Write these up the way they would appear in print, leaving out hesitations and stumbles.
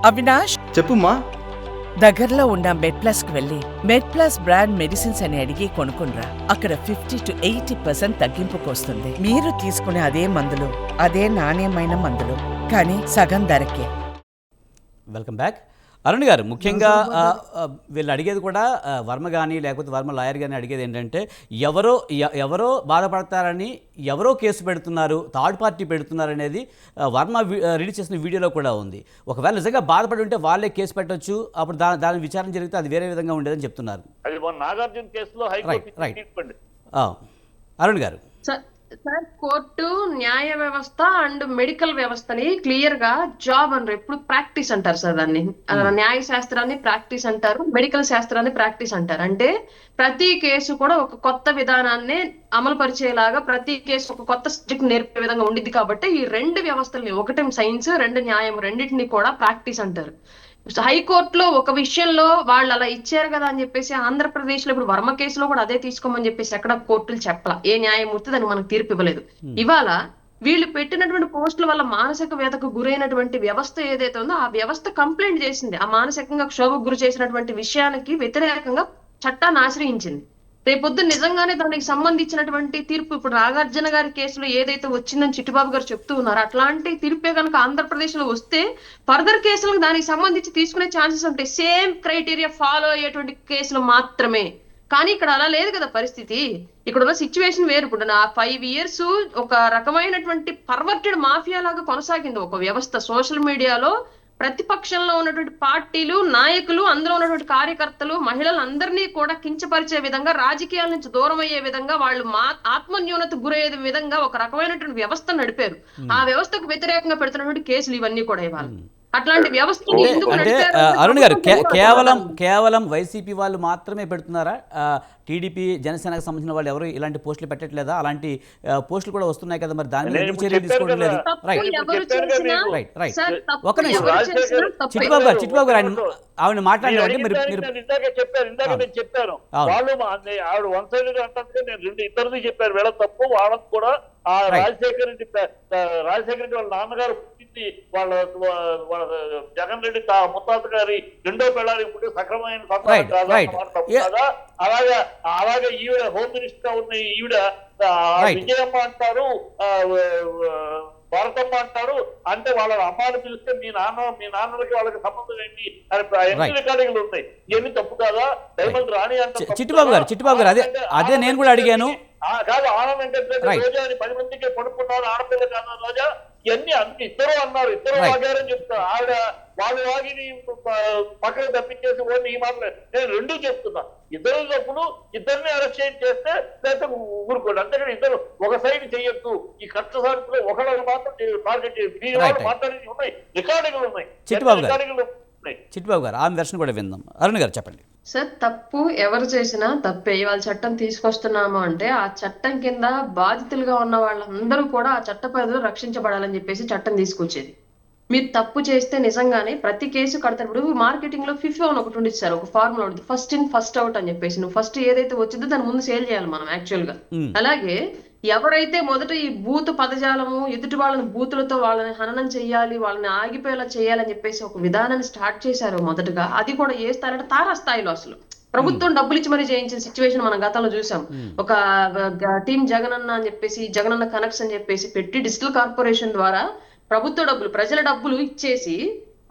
అవినాష్, చెప్పుమ్మా. దగ్గరలో ఉన్న మెడ్ కు వెళ్ళి మెడ్ బ్రాండ్ మెడిసిన్స్ అని అడిగి కొనుక్కునరా. అక్కడ 50-80% తగ్గింపుకు వస్తుంది. మీరు తీసుకునే అదే మందులు, అదే నాణ్యమైన మందులు, కానీ సగం ధరకే. Welcome back. అరుణ్ గారు, ముఖ్యంగా వీళ్ళు అడిగేది కూడా వర్మ కానీ లేకపోతే వర్మ లాయర్ కానీ అడిగేది ఏంటంటే ఎవరో బాధపడతారని ఎవరో కేసు పెడుతున్నారు, థర్డ్ పార్టీ పెడుతున్నారు అనేది వర్మ రిలీజ్ చేసిన వీడియోలో కూడా ఉంది. ఒకవేళ నిజంగా బాధపడి ఉంటే వాళ్ళే కేసు పెట్టొచ్చు, అప్పుడు దాని విచారణ జరిగితే అది వేరే విధంగా ఉండేదని చెప్తున్నారు. నాగార్జున కేసులో రైట్. అరుణ్ గారు, సార్, కోర్టు, న్యాయ వ్యవస్థ అండ్ మెడికల్ వ్యవస్థని క్లియర్ గా జాబ్ అనరు, ఎప్పుడు ప్రాక్టీస్ అంటారు సార్. దాన్ని న్యాయ శాస్త్రాన్ని ప్రాక్టీస్ అంటారు, మెడికల్ శాస్త్రాన్ని ప్రాక్టీస్ అంటారు. అంటే ప్రతి కేసు కూడా ఒక కొత్త విధానాన్ని అమలు పరిచేలాగా, ప్రతి కేసు ఒక కొత్త సబ్జెక్ట్ నేర్పే విధంగా ఉండిద్ది. కాబట్టి ఈ రెండు వ్యవస్థల్ని, ఒకటి సైన్స్, రెండు న్యాయం, రెండింటిని కూడా ప్రాక్టీస్ అంటారు. హైకోర్టులో ఒక విషయంలో వాళ్ళు అలా ఇచ్చారు కదా అని చెప్పేసి ఆంధ్రప్రదేశ్ లో ఇప్పుడు వర్మ కేసులో కూడా అదే తీసుకోమని చెప్పేసి ఎక్కడ కోర్టులు చెప్పలా. ఏ న్యాయమూర్తి దానికి మనకు తీర్పు ఇవ్వలేదు. ఇవాళ వీళ్ళు పెట్టినటువంటి పోస్టుల వల్ల మానసిక వేదకు గురైనటువంటి వ్యవస్థ ఏదైతే ఉందో ఆ వ్యవస్థ కంప్లైంట్ చేసింది. ఆ మానసికంగా క్షోభకు గురి చేసినటువంటి విషయానికి వ్యతిరేకంగా చట్టాన్ని ఆశ్రయించింది. రేపొద్దు నిజంగానే దానికి సంబంధించినటువంటి తీర్పు, ఇప్పుడు నాగార్జున గారి కేసులో ఏదైతే వచ్చిందని చిట్టిబాబు గారు చెప్తూ ఉన్నారు, అట్లాంటి తీర్పే కనుక ఆంధ్రప్రదేశ్ లో వస్తే ఫర్దర్ కేసులకు దానికి సంబంధించి తీసుకునే ఛాన్సెస్ ఉంటాయి. సేమ్ క్రైటీరియా ఫాలో అయ్యేటువంటి కేసులు మాత్రమే. కానీ ఇక్కడ అలా లేదు కదా పరిస్థితి. ఇక్కడ ఉన్న సిచ్యువేషన్ వేరు. ఇప్పుడు నా 5 years ఒక రకమైనటువంటి పర్వర్టెడ్ మాఫియా లాగా కొనసాగింది ఒక వ్యవస్థ. సోషల్ మీడియాలో ప్రతిపక్షంలో ఉన్నటువంటి పార్టీలు, నాయకులు, అందులో ఉన్నటువంటి కార్యకర్తలు, మహిళలందరినీ కూడా కించపరిచే విధంగా, రాజకీయాల నుంచి దూరం అయ్యే విధంగా, వాళ్ళు ఆత్మన్యూనత గురయ్యే విధంగా ఒక రకమైనటువంటి వ్యవస్థ నడిపారు. ఆ వ్యవస్థకు వ్యతిరేకంగా పెడుతున్నటువంటి కేసులు ఇవన్నీ కూడా ఇవాళ అట్లాంటి వ్యవస్థ. అంటే అరుణ్ గారు, కేవలం వైసీపీ వాళ్ళు మాత్రమే పెడుతున్నారా? టీడీపీ, జనసేనకు సంబంధించిన వాళ్ళు ఎవరు ఇలాంటి పోస్టులు పెట్టట్లేదా? అలాంటి పోస్టులు కూడా వస్తున్నాయి కదా, మరి దాని మీద చర్యలు తీసుకోవట్లేదు. ఒక నిమిషం చిట్టిబాబు గారు ఆవిడ మాట్లాడండి. చెప్పాను వాళ్ళు ఆవిడ వన్ సైడ్ అంటే నేను ఇద్దరిది చెప్పారు. వీళ్ళ తప్పు, వాళ్ళకి కూడా ఆ రాజశేఖర రెడ్డి వాళ్ళ నాన్నగారు పుట్టింది వాళ్ళ జగన్ రెడ్డి ముత్తాత గారి రెండో పిల్లలు ఇప్పుడు సక్రమైన కదా. అలాగే ఈవిడ హోమ్ మినిస్టర్ గా ఉన్న ఈవిడ విజయమ్మ అంటారు, భారతమ్మ అంటారు. అంటే వాళ్ళ అమ్మాయిని పిలిస్తే మీ నాన్నలకి వాళ్ళకి సంబంధం ఏంటి అని ఎన్ని రికార్డింగ్లు ఉన్నాయి. ఇవన్నీ తప్పు కాదా? డైమండ్ రాణి అంటే చిట్టిబాబు గారు అదే నేను కూడా అడిగాను. కాదు, ఆనందంటే రోజా అని 10 మందికి పడుకున్నారు, ఆడపిల్ల కాదు రోజా. ఇవన్నీ ఇద్దరు అన్నారు, ఇద్దరు వాగారని చెప్తారు. ఆవిడ వాళ్ళు వాగిని పక్కన తప్పించేసి ఓన్లీ ఈ మాటలు. నేను రెండూ చెప్తున్నా, ఇద్దరు తప్పులు, ఇద్దరిని అరెస్ట్ చేస్తే లేకపోతే ఊరుకోండి. అంతేకాని ఇద్దరు ఒక సైడ్ చెయ్యొద్దు. ఈ కష్ట సాధింపులో ఒకళ్ళని మాత్రం టార్గెట్ చేయాలి. మాట్లాడేది ఉన్నాయి, రికార్డింగ్లు ఉన్నాయి. చిట్టిబాబు గారు ఆమె వెర్షన్ కూడా విందాం. అరుణ్ గారు చెప్పండి. సార్, తప్పు ఎవరు చేసినా తప్పే. ఇవాళ చట్టం తీసుకొస్తున్నాము అంటే ఆ చట్టం కింద బాధితులుగా ఉన్న వాళ్ళందరూ కూడా ఆ చట్ట పరిధిలో రక్షించబడాలని చెప్పేసి చట్టం తీసుకొచ్చేది. మీరు తప్పు చేస్తే నిజంగానే ప్రతి కేసు కడతారు. ఇప్పుడు మార్కెటింగ్ లో ఫిఫ్టీ అని ఒకటి ఉండేది సార్, ఒక ఫార్ములా ఉంటుంది, ఫస్ట్ ఇన్ ఫస్ట్ అవుట్ అని చెప్పేసి. నువ్వు ఫస్ట్ ఏదైతే వచ్చిందో దాని ముందు సేల్ చేయాలి మనం యాక్చువల్ గా. అలాగే ఎవరైతే మొదట ఈ బూత్ పదజాలము, ఎదుటి వాళ్ళని బూతులతో వాళ్ళని హననం చెయ్యాలి, వాళ్ళని ఆగిపోయేలా చేయాలని చెప్పేసి ఒక విధానాన్ని స్టార్ట్ చేశారు మొదటగా. అది కూడా ఏ స్థాయిలో, తారాస్థాయిలో అసలు ప్రభుత్వం డబ్బులు ఇచ్చి మరీ చేయించిన సిచ్యువేషన్ మనం గతంలో చూసాం. ఒక టీం జగనన్న అని చెప్పేసి, జగనన్న కనెక్ట్స్ అని చెప్పేసి పెట్టి డిజిటల్ కార్పొరేషన్ ద్వారా ప్రభుత్వ డబ్బులు, ప్రజల డబ్బులు ఇచ్చేసి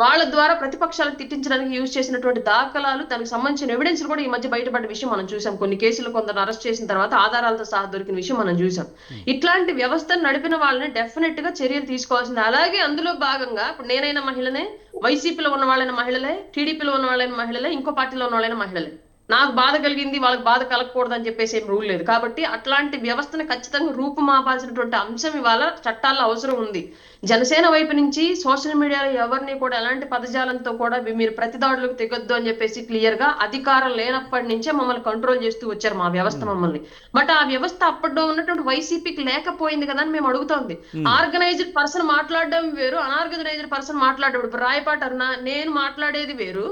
వాళ్ళ ద్వారా ప్రతిపక్షాలకు తిట్టించడానికి యూజ్ చేసినటువంటి దాఖలాలు, దానికి సంబంధించిన ఎవిడెన్స్ కూడా ఈ మధ్య బయటపడ్డ విషయం మనం చూసాం. కొన్ని కేసులు కొందరు అరెస్ట్ చేసిన తర్వాత ఆధారాలతో సహా దొరికిన విషయం మనం చూసాం. ఇట్లాంటి వ్యవస్థను నడిపిన వాళ్ళని డెఫినెట్ గా చర్యలు తీసుకోవాల్సింది. అలాగే అందులో భాగంగా ఇప్పుడు నేనైనా మహిళనే, వైసీపీలో ఉన్న వాళ్ళైన మహిళలే, టీడీపీలో ఉన్న వాళ్ళైన మహిళలే, ఇంకో పార్టీలో ఉన్న వాళ్ళైన మహిళలే. నాకు బాధ కలిగింది, వాళ్ళకి బాధ కలగకూడదు అని చెప్పేసి ఏం రూల్ లేదు. కాబట్టి అట్లాంటి వ్యవస్థను ఖచ్చితంగా రూపుమాపాల్సినటువంటి అంశం ఇవాళ చట్టాల్లో అవసరం ఉంది. జనసేన వైపు నుంచి సోషల్ మీడియాలో ఎవరిని కూడా ఎలాంటి పదజాలంతో కూడా మీరు ప్రతిదాడులకు తెగొద్దు అని చెప్పేసి క్లియర్ గా అధికారం లేనప్పటి నుంచే మమ్మల్ని కంట్రోల్ చేస్తూ వచ్చారు మా వ్యవస్థ మమ్మల్ని. బట్ ఆ వ్యవస్థ అప్పట్లో ఉన్నటువంటి వైసీపీకి లేకపోయింది కదా అని మేము అడుగుతోంది. ఆర్గనైజ్డ్ పర్సన్ మాట్లాడడం వేరు, అనార్గనైజ్డ్ పర్సన్ మాట్లాడడం. ఇప్పుడు రాయపాటి అరుణ, నేను మాట్లాడేది వేరు.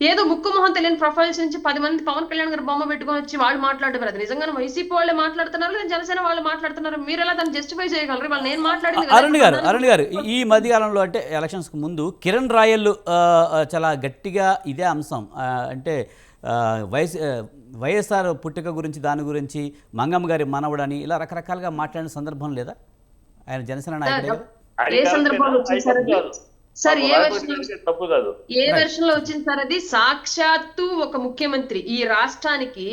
ఏదో ముక్కు మొహం తెలియని ప్రొఫైల్స్ నుంచి 10 మంది పవన్ కళ్యాణ్ గారు బొమ్మ పెట్టుకొని వచ్చి వాళ్ళు మాట్లాడేవారు. అది నిజంగానే వైసీపీ వాళ్ళే మాట్లాడుతున్నారు లేదా జనసేన వాళ్ళు మాట్లాడుతున్నారు? మీరు ఎలా దాన్ని జస్టిఫై చేయగలరు? వాళ్ళు నేను మాట్లాడింది అరుణ్ గారు గారు ఈ మధ్యకాలంలో అంటే ఎలక్షన్స్కి ముందు కిరణ్ రాయల్ చాలా గట్టిగా ఇదే అంశం అంటే వైఎస్ఆర్ పుట్టుక గురించి దాని గురించి మంగమ్మ గారి మనవడని ఇలా రకరకాలుగా మాట్లాడిన సందర్భం లేదా? ఆయన జనసేన నాయకుడే కదా. ఏ సందర్భంలో వచ్చింది సార్ అది? సార్ ఏ తప్పు కాదు, ఏ వెర్షన్ లో వచ్చింది సార్ అది? సాక్షాత్తు ఒక ముఖ్యమంత్రి, ఈ రాష్ట్రానికి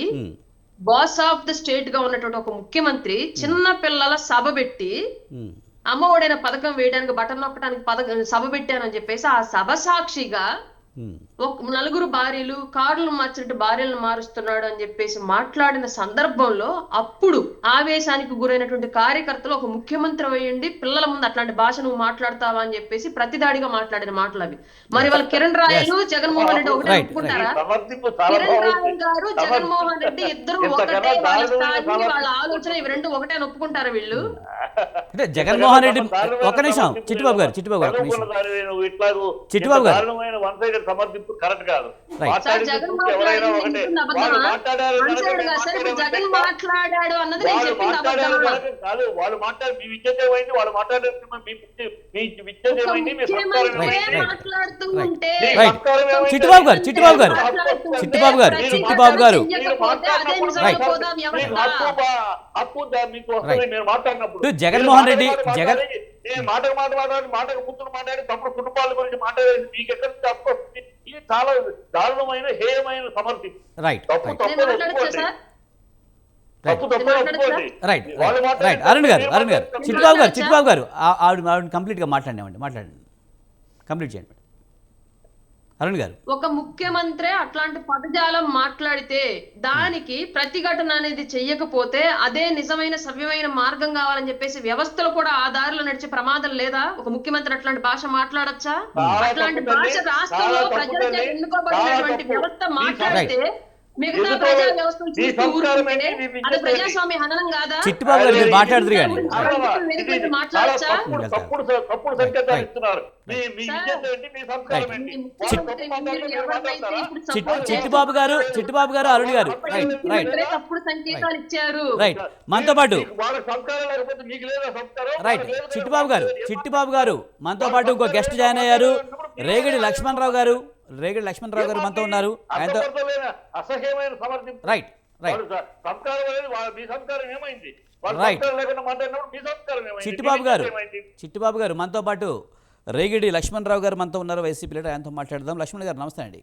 బాస్ ఆఫ్ ద స్టేట్ గా ఉన్నటువంటి ఒక ముఖ్యమంత్రి చిన్న పిల్లల సభ పెట్టి అమ్మఒడైన పథకం వేయడానికి బటన్ నొక్కడానికి సభ పెట్టానని చెప్పేసి ఆ సభ సాక్షిగా నలుగురు భార్యలు కార్లు మార్చినట్టు భార్యలను మారుస్తున్నాడు అని చెప్పేసి మాట్లాడిన సందర్భంలో అప్పుడు ఆవేశానికి గురైనటువంటి కార్యకర్తలు ఒక ముఖ్యమంత్రి అయ్యండి పిల్లల ముందు అట్లాంటి భాష నువ్వు మాట్లాడతావా అని చెప్పేసి ప్రతిదాడిగా మాట్లాడిన మాటలు అవి. మరి వాళ్ళ కిరణ్ రాయలు జగన్మోహన్ రెడ్డి ఒకటే ఒప్పుకుంటారా? కిరణ్ రాయల్ గారు జగన్మోహన్ రెడ్డి ఇద్దరు ఒకటే, వాళ్ళ స్థాయి వాళ్ళ ఆలోచన ఇవి రెండు ఒకటే అని ఒప్పుకుంటారా వీళ్ళు? అంటే జగన్మోహన్ రెడ్డి ఒక నిమిషం చిట్టిబాబు గారు చిట్టిబాబు గారు సమర్థింపు కరెక్ట్ కాదు. జగన్ మాట్లాడాడు అన్నది నేను చెప్పింది కాదు, వాళ్ళు మాట్లాడి మీ విద్యత ఏమైంది, వాళ్ళు మాట్లాడే మీ విద్యత ఏమైంది, మాట్లాడుతూ ఉంటే చిట్టిబాబు గారు చిట్టిబాబు గారు చిట్టిబాబు గారు చిట్టిబాబు గారు అప్పు మీకు వస్తుంది నేను మాట్లాడినప్పుడు. జగన్మోహన్ రెడ్డి నేను మాటకు కూతురు మాట్లాడి తప్పుడు కుటుంబాల గురించి మాట్లాడేది మీకు ఎక్కడి నుంచి అప్పు వస్తుంది? ఇది చాలా దారుణమైన హేయమైన సమర్థి. తప్పు అరుణ్ గారు చిట్టిబాబు గారు ఆవిడ కంప్లీట్ గా మాట్లాడండి కంప్లీట్ చేయండి అరుణ్ గారు. ఒక ముఖ్యమంత్రి అట్లాంటి పదజాలం మాట్లాడితే దానికి ప్రతిఘటన అనేది చెయ్యకపోతే అదే నిజమైన సవ్యమైన మార్గం కావాలని చెప్పేసి వ్యవస్థలు కూడా ఆ దారిలో నడిచే ప్రమాదం లేదా? ఒక ముఖ్యమంత్రి అట్లాంటి భాష మాట్లాడొచ్చా? అట్లాంటి భాష రాష్ట్రంలో ప్రజలచే ఎన్నుకోబడినటువంటి వ్యవస్థ మాట్లాడితే మిగతా ప్రజా వ్యవస్థలు చూస్తూ ఊరుకుంటే అది ప్రజాస్వామ్య హననం కాదా? చిట్టిబాబు గారు మీరు మాట్లాడుతురు కానీ మాట్లాడచ్చా? తప్పుడు సంకేతాలు ఇస్తున్నారు. చిట్టిబాబు గారు అరుణ్ గారు తప్పుడు సంకేతాలు ఇచ్చారు. రైట్ మనతో పాటు వాళ్ళ సంస్కారం లేకపోతే మీకు లేదా సంస్కారం? రైట్ చిట్టిబాబు గారు మనతో పాటు ఇంకో గెస్ట్ జాయిన్ అయ్యారు. రేగడి లక్ష్మణరావు గారు మనతో ఉన్నారు. ఆయనతో అసహ్యమైన సమర్థింపు. రైట్ సంస్కారం అనేది మీ సంస్కారం ఏమైంది? చిట్టిబాబు గారు మనతో పాటు రేగిడి లక్ష్మణరావు గారు మనతో ఉన్నారు, వైసీపీ లీడర్. ఆయనతో మాట్లాడదాం. లక్ష్మణ్ గారు నమస్తే అండి.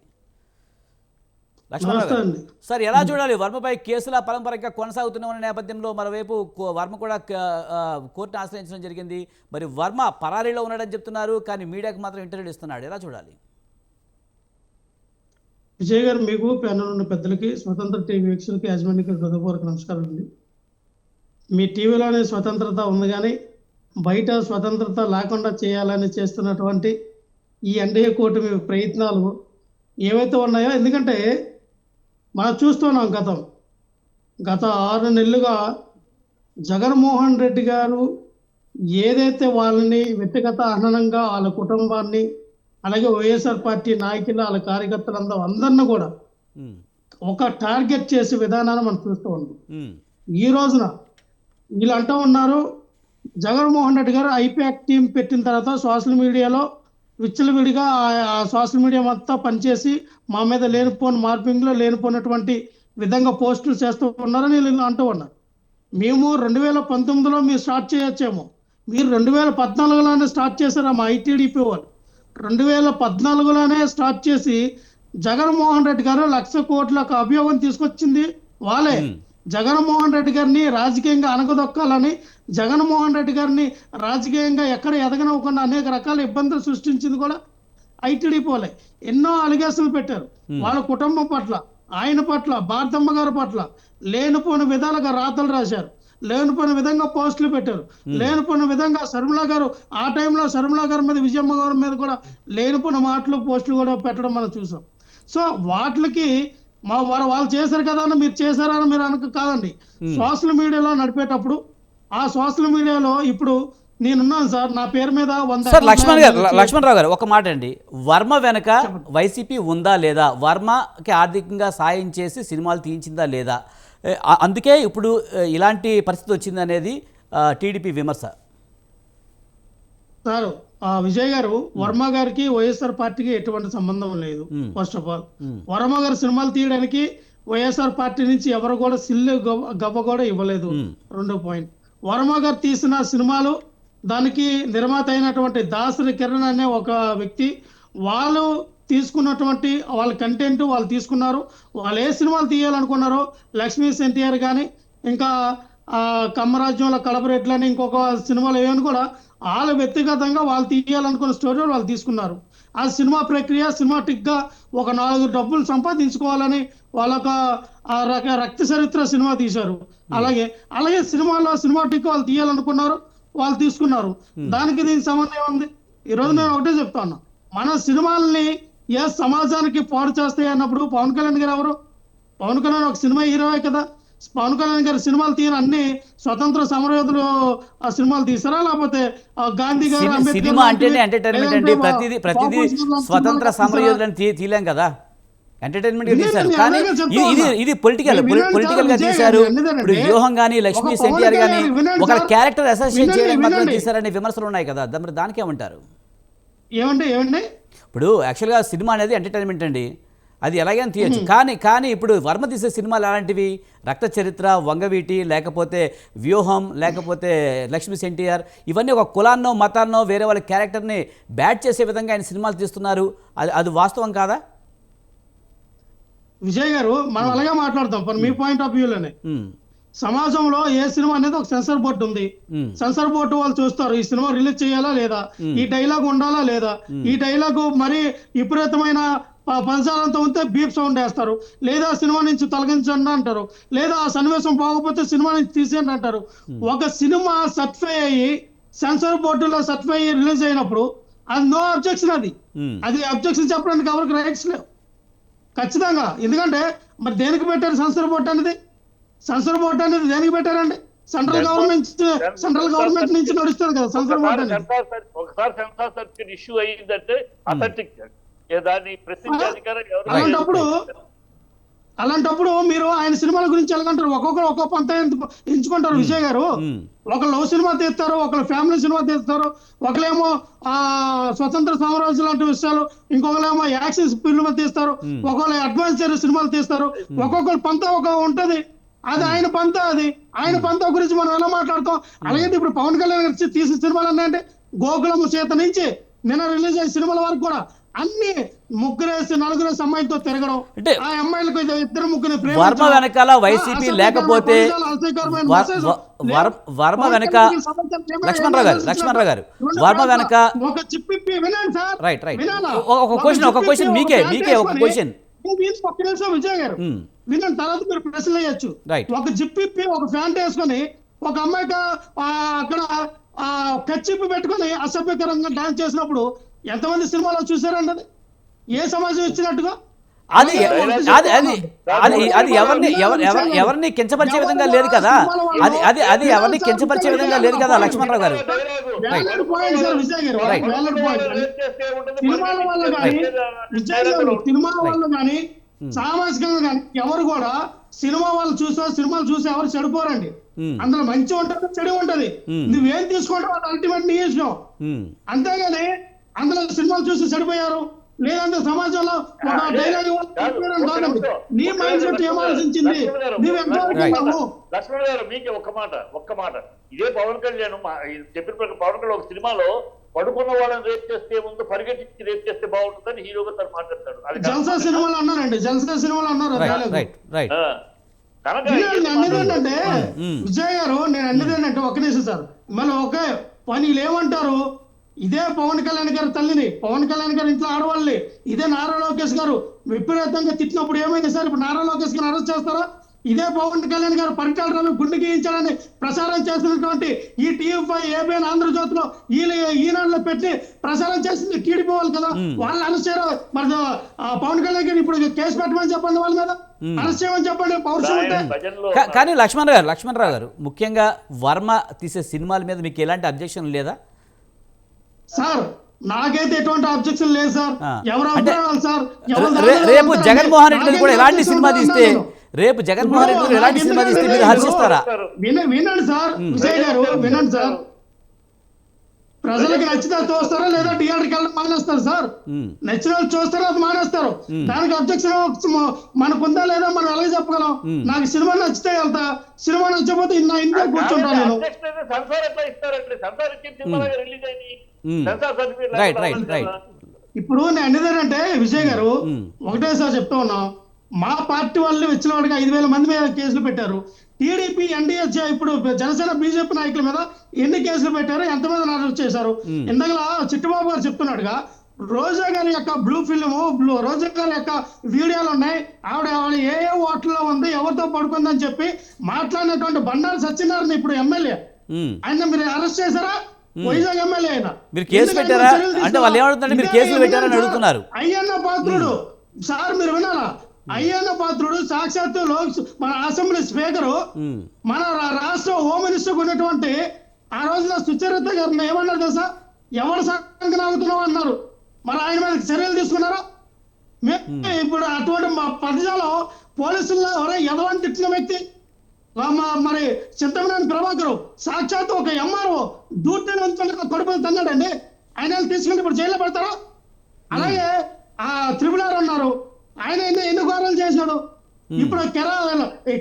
లక్ష్మణరావు గారు సార్, ఎలా చూడాలి వర్మపై కేసుల పరంపరగా కొనసాగుతున్న నేపథ్యంలో మరోవైపు వర్మ కూడా కోర్టును ఆశ్రయించడం జరిగింది. మరి వర్మ పరారీలో ఉన్నాడని చెప్తున్నారు, కానీ మీడియాకు మాత్రం ఇంటర్వ్యూ ఇస్తున్నాడు. ఎలా చూడాలి? విజయ్ గారు, మీకు ప్యానల్ ఉన్న పెద్దలకి, స్వతంత్ర టీవీ వీక్షకులకి, యాజమాన్యానికి హృదయపూర్వక నమస్కారం అండి. మీ టీవీలోనే స్వతంత్రత ఉంది, కానీ బయట స్వతంత్రత లేకుండా చేయాలని చేస్తున్నటువంటి ఈ ఎన్డీఏ కూటమి ప్రయత్నాలు ఏవైతే ఉన్నాయో, ఎందుకంటే మనం చూస్తున్నాం గత 6 నెలలుగా జగన్మోహన్ రెడ్డి గారు ఏదైతే వాళ్ళని వ్యక్తిగత హననంగా వాళ్ళ కుటుంబాన్ని, అలాగే వైఎస్ఆర్ పార్టీ నాయకులు, వాళ్ళ కార్యకర్తలందరినీ కూడా ఒక టార్గెట్ చేసే విధానాన్ని మనం చూస్తూ ఉన్నాం. ఈ రోజున వీళ్ళు అంటూ ఉన్నారు, జగన్మోహన్ రెడ్డి గారు ఐపాక్ టీం పెట్టిన తర్వాత సోషల్ మీడియాలో విచ్చలవిడిగా ఆ సోషల్ మీడియా మొత్తం పనిచేసి మా మీద లేనిపోని మార్పింగ్లో లేనిపోయినటువంటి విధంగా పోస్టులు చేస్తూ ఉన్నారని వీళ్ళు అంటూ ఉన్నారు. మేము 2019లో మీరు స్టార్ట్ చేయొచ్చేమో, మీరు 2014లోనే స్టార్ట్ చేశారా? మా ఐటీడీపీ వాళ్ళు 2014లోనే స్టార్ట్ చేసి జగన్మోహన్ రెడ్డి గారు 1,00,000 కోట్లకు అభియోగం తీసుకొచ్చింది వాళ్ళే. జగన్మోహన్ రెడ్డి గారిని రాజకీయంగా అణగదొక్కాలని, జగన్మోహన్ రెడ్డి గారిని రాజకీయంగా ఎక్కడ ఎదగనివ్వకుండా అనేక రకాల ఇబ్బందులు సృష్టించింది కూడా ఐటీడీపీ వాళ్ళే. ఎన్నో అలిగేషన్లు పెట్టారు వాళ్ళ కుటుంబం పట్ల, ఆయన పట్ల, భారతమ్మ గారి పట్ల లేనిపోని విధాలుగా రాతలు రాశారు, లేనిపోయిన విధంగా పోస్టులు పెట్టారు, లేనిపోయిన విధంగా శర్మిల గారు ఆ టైంలో శర్మిల గారి మీద, విజయమ్మ గారి మీద కూడా లేనిపోయిన మాటలు పోస్టులు కూడా పెట్టడం మనం చూసాం. సో వాటికి వాళ్ళు చేశారు కదా అని మీరు చేశారని మీరు అనక కాదండి. సోషల్ మీడియాలో నడిపేటప్పుడు ఆ సోషల్ మీడియాలో ఇప్పుడు నేనున్నాను సార్, నా పేరు మీద 100. సార్ లక్ష్మణరావు గారు ఒక మాట అండి, వర్మ వెనక వైసీపీ ఉందా లేదా? వర్మకి ఆర్థికంగా సాయం చేసి సినిమాలు తీయించిందా లేదా? అందుకే ఇప్పుడు ఇలాంటి పరిస్థితి వచ్చింది అనేది టీడీపీ విమర్శ. సార్ విజయ్ గారు, వర్మ గారికి వైఎస్ఆర్ పార్టీకి ఎటువంటి సంబంధం లేదు. ఫస్ట్ ఆఫ్ ఆల్ వర్మ గారు సినిమాలు తీయడానికి వైఎస్ఆర్ పార్టీ నుంచి ఎవరు కూడా సిల్లు గవ్వ కూడా ఇవ్వలేదు. రెండో పాయింట్, వర్మ గారు తీసిన సినిమాలు, దానికి నిర్మాత అయినటువంటి దాసరి కిరణ్ అనే ఒక వ్యక్తి, వాళ్ళు తీసుకున్నటువంటి వాళ్ళ కంటెంట్ వాళ్ళు తీసుకున్నారు. వాళ్ళు ఏ సినిమాలు తీయాలనుకున్నారో, లక్ష్మీ ఎన్టీఆర్ కానీ, ఇంకా కమ్మరాజ్యంలో కడపరెడ్లని ఇంకొక సినిమాలు ఏమని కూడా వాళ్ళు వ్యక్తిగతంగా వాళ్ళు తీయాలనుకున్న స్టోరీ వాళ్ళు తీసుకున్నారు. ఆ సినిమా ప్రక్రియ సినిమాటిక్ గా ఒక 4 డబ్బులు సంపాదించుకోవాలని వాళ్ళొక రక్త చరిత్ర సినిమా తీశారు. అలాగే సినిమాలో సినిమాటిక్ వాళ్ళు తీయాలనుకున్నారు, వాళ్ళు తీసుకున్నారు. దానికి దీనికి సంబంధం ఏముంది? ఈ రోజు నేను ఒకటే చెప్తాను, మన సినిమాలని ఏ సమాజానికి పాడు చేస్తాయి అన్నప్పుడు పవన్ కళ్యాణ్ గారు ఎవరు? పవన్ కళ్యాణ్ ఒక సినిమా హీరోయే కదా. పవన్ కళ్యాణ్ గారి సినిమాలు తీయని అన్ని స్వతంత్ర సమరయోధులు ఆ సినిమాలు తీసారా, లేకపోతే గాంధీ గారు సినిమా అంటేనే ఎంటర్టైన్మెంట్ అండి. ప్రతిదీ స్వతంత్ర సమరయోధులను తీయలేం కదా, ఎంటర్టైన్మెంట్ గా తీశారు. కానీ ఇది పొలిటికల్ గా తీశారు. ఇప్పుడు వ్యూహం కానీ, లక్ష్మీ ఎన్టీఆర్ కానీ ఒక క్యారెక్టర్ అసోసియేట్ చేయడానికి మాత్రం తీశారనే విమర్శలు ఉన్నాయి కదా, దానికి ఏమంటారు? ఏమండి ఇప్పుడు యాక్చువల్గా సినిమా అనేది ఎంటర్టైన్మెంట్ అండి, అది ఎలాగైనా తీయచ్చు. కానీ ఇప్పుడు వర్మ తీసే సినిమాలు ఎలాంటివి? రక్త చరిత్ర, వంగవీటి, లేకపోతే వ్యూహం, లేకపోతే లక్ష్మీ ఎన్టీఆర్, ఇవన్నీ ఒక కులాన్నో మతాన్నో వేరే వాళ్ళ క్యారెక్టర్ని బ్యాట్ చేసే విధంగా ఆయన సినిమాలు తీస్తున్నారు. అది వాస్తవం కాదా? విజయ్ గారు, మనం అలాగే మాట్లాడతాం మీ పాయింట్ ఆఫ్ వ్యూలోనే. సమాజంలో ఏ సినిమా అనేది ఒక సెన్సార్ బోర్డు ఉంది. సెన్సార్ బోర్డు వాళ్ళు చూస్తారు, ఈ సినిమా రిలీజ్ చేయాలా లేదా, ఈ డైలాగ్ ఉండాలా లేదా, ఈ డైలాగ్ మరి విపరీతమైన పదజాలంతో ఉంటే బీప్ సౌండ్ వేస్తారు, లేదా సినిమా నుంచి తొలగించండి అంటారు, లేదా ఆ సన్నివేశం బాగోపోతే సినిమా నుంచి తీసేయండి అంటారు. ఒక సినిమా సర్టిఫై అయ్యి సెన్సార్ బోర్డులో సర్టిఫై అయ్యి రిలీజ్ అయినప్పుడు అది నో అబ్జెక్షన్. అది అబ్జెక్షన్ చెప్పడానికి ఎవరికి రైట్స్ లేవు ఖచ్చితంగా. ఎందుకంటే మరి దేనికి పెట్టారు సెన్సార్ బోర్డు అనేది? సెన్సార్ బోర్డు అనేది దేనికి పెట్టారండి? సెంట్రల్ గవర్నమెంట్ నుంచి నడుస్తారు కదా సెన్సార్ బోర్డు అనేది. ఒకసారి సెన్సార్ సర్టిఫికేట్ ఇష్యూ అయ్యిందంటే అథెంటిక్, దాన్ని ప్రశ్నించే అధికారం అలాంటప్పుడు మీరు ఆయన సినిమాల గురించి ఎలాగంటారు? ఒక్కొక్కరు ఒక్కొక్క పంత ఎంచుకుంటారు విజయ్ గారు. ఒక లవ్ సినిమా తీస్తారు, ఒకరు ఫ్యామిలీ సినిమా తీస్తారు, ఒకరేమో స్వతంత్ర సామ్రాజ్యం లాంటి విషయాలు, ఇంకొకరేమో యాక్షన్ ఫిల్మ్ తీస్తారు, ఒకళ్ళు అడ్వెంచర్ సినిమాలు తీస్తారు. ఒక్కొక్కరు పంత ఒక ఉంటది, అది ఆయన పంత. అది ఆయన పంత గురించి మనం ఎలా మాట్లాడతాం? అలాగే ఇప్పుడు పవన్ కళ్యాణ్ గారు తీసిన సినిమాలు అన్నాయంటే గోకులం సీత నుంచి నిన్న రిలీజ్ అయిన సినిమాల వరకు కూడా అన్ని 3-4 అమ్మాయిలతో తిరగడం, ఆ అమ్మాయిలకు 2-3 వర్మ వెనకాల వైసీపీ లేకపోతే వర్మ వెనక లక్ష్మణరావు గారు వర్మ వెనక ఒక చిప్పి వినండి సార్. రైట్ ఒక క్వశ్చన్ మీకే ఒక క్వశ్చన్ ఒక్క నిమిషం విజయ్ గారు వినండి, తర్వాత మీరు ప్రశ్నలు వేయచ్చు. ఒక జిప్పిప్పి ఒక ఫ్యాంట్ వేసుకొని ఒక అమ్మాయికి అక్కడ కచ్చిప్పి పెట్టుకొని అసభ్యకరంగా డాన్స్ చేసినప్పుడు ఎంతమంది సినిమాలో చూసారండి? అది ఏ సమాజం ఇచ్చినట్టుగా? అది ఎవరిని కించపరిచే విధంగా లేదు కదా, అది ఎవరిని కించపరిచే విధంగా లేదు కదా లక్ష్మణరావు గారు. సినిమాల వల్ల కానీ సామాజికంగా కానీ ఎవరు కూడా సినిమాలు చూసి ఎవరు చెడిపోరండి. అందులో మంచి ఉంటది, చెడు ఉంటది. నువ్వేం తీసుకుంటావు అది అల్టిమేట్ నీ ఇష్టం. అంతేగాని అందులో సినిమాలు చూసి చెడిపోయారు లేదంటే సమాజంలో ఒక డైలాగ్ నీ మైండ్ సెట్ ఏం ఆలోచించింది? లక్ష్మణ్ గారు మీకు ఒక్క మాట ఇదే పవన్ కళ్యాణ్ చెప్పిన పవన్ కళ్యాణ్ ఒక సినిమాలో పడుకున్న వాళ్ళని రేప్ చేస్తే ముందు పరిగెత్తి రేప్ చేస్తే బాగుంటుందని హీరోగా తను మాట్లాడతాడు. జల్సా సినిమాలో అన్నారండి, జల్సా సినిమాలో అన్నారు. అన్నదేంటంటే విజయ్ గారు, నేను అన్నదేంటంటే ఒక్క నిమిషం సార్, మళ్ళీ ఒకే పని ఏమంటారు? ఇదే పవన్ కళ్యాణ్ గారి తల్లిని, పవన్ కళ్యాణ్ గారి ఇంట్లో ఆడవాళ్ళని ఇదే నారా లోకేష్ గారు విపరీతంగా తిట్టినప్పుడు ఏమైంది సార్? ఇప్పుడు నారా లోకేష్ గారు అరెస్ట్ చేస్తారా? ఇదే పవన్ కళ్యాణ్ గారు పరిటాల రవి గుండె గీయించాలని ప్రసారం చేస్తున్నటువంటి ఈ టీవీ5 ఏబిఎన్ ఆంధ్రజ్యోతిలో ఈనాడులో పెట్టి ప్రసారం చేసింది టీడీపీ వాళ్ళు కదా. వాళ్ళు అరెస్ట్ చేయరు. మరి పవన్ కళ్యాణ్ గారు ఇప్పుడు కేసు పెట్టమని చెప్పండి వాళ్ళ మీద, అరెస్ట్ చేయమని చెప్పండి పౌరుషం ఉంటే. కానీ లక్ష్మణరావు గారు ముఖ్యంగా వర్మ తీసే సినిమాల మీద మీకు ఎలాంటి అబ్జెక్షన్ లేదా? సార్ నాకైతే ఎటువంటి అబ్జెక్షన్ లేదు సార్. ఎవరు అభిప్రాయాలు సార్? రేపు జగన్మోహన్ రెడ్డి కూడా ఎలాంటి సినిమా తీస్తే మీరు హర్షిస్తారా? వినండి సార్ విజయ్ గారు, వినండి సార్. ప్రజలకు నచ్చితే చూస్తారా లేదా థియేటర్కి వెళ్ళడం మానేస్తారు సార్. నచ్చిన వాళ్ళు చూస్తారో అది మానేస్తారు. దానికి అబ్జెక్షన్ మనకుందా లేదా మనం ఎలాగ చెప్పగలం? నాకు సినిమా నచ్చితే వెళ్తా, సినిమా నచ్చకపోతే నా ఇంట్లో కూర్చుంటా నేను. సెన్సార్ ఎట్లా ఇస్తారంటే సెన్సార్ ఇచ్చిన సినిమా రిలీజ్ అయింది సెన్సార్ సర్టిఫికేట్. ఇప్పుడు నేను అనేదేంటంటే విజయ్ గారు ఒకటేసారి చెప్తా ఉన్నాం, మా పార్టీ వాళ్ళు వచ్చిన వాడికి 5,000 మంది మీద కేసులు పెట్టారు. టీడీపీ ఎన్డీఏ ఇప్పుడు జనసేన బీజేపీ నాయకుల మీద ఎన్ని కేసులు పెట్టారు, ఎంతమంది అరెస్ట్ చేశారు? ఇందాక చిట్టుబాబు గారు చెప్తున్నాడుగా, రోజా గారి యొక్క బ్లూ ఫిల్మ్, రోజా గారి యొక్క వీడియోలు ఉన్నాయి, ఆవిడ ఏ ఓట్లలో ఉంది, ఎవరితో పడుకుందని చెప్పి మాట్లాడినటువంటి బండారు సత్యనారాయణ ఇప్పుడు ఎమ్మెల్యే, ఆయన మీరు అరెస్ట్ చేశారా? వైజాగ్ ఎమ్మెల్యే అయినా మీరు కేసు పెట్టారా అంటే వాళ్ళు ఏమడుగుతారంటే మీరు కేసులు పెట్టారని అడుగుతున్నారు. అయ్యన్న పాత్రుడు సార్, మీరు వినాలా? అయ్యన్న పాత్రుడు సాక్షాత్తు మన అసెంబ్లీ స్పీకరు, మన రాష్ట్ర హోమ్ మినిస్టర్ ఉన్నటువంటి ఆ రోజున సుచరిత గారిని ఏమన్నారు తెలుసా? ఎవరు సంఖ్య ఆగుతున్నావు అన్నారు. మరి ఆయన మీద చర్యలు తీసుకున్నారా? ఇప్పుడు అటువంటి మా పదజాలం పోలీసుల్లో ఎవరైనా తిట్టిన వ్యక్తి మరి చింతమనేని ప్రభాకర్ సాక్షాత్తు ఒక ఎంఆర్ఓ డ్యూటీ కడుపు తన్నాడండి, ఆయన తీసుకుంటే ఇప్పుడు జైల్లో పెడతారా? అలాగే ఆ త్రిపులార్ అన్నారు, ఆయన ఎన్ని ఘోరాలు చేశాడు. ఇప్పుడు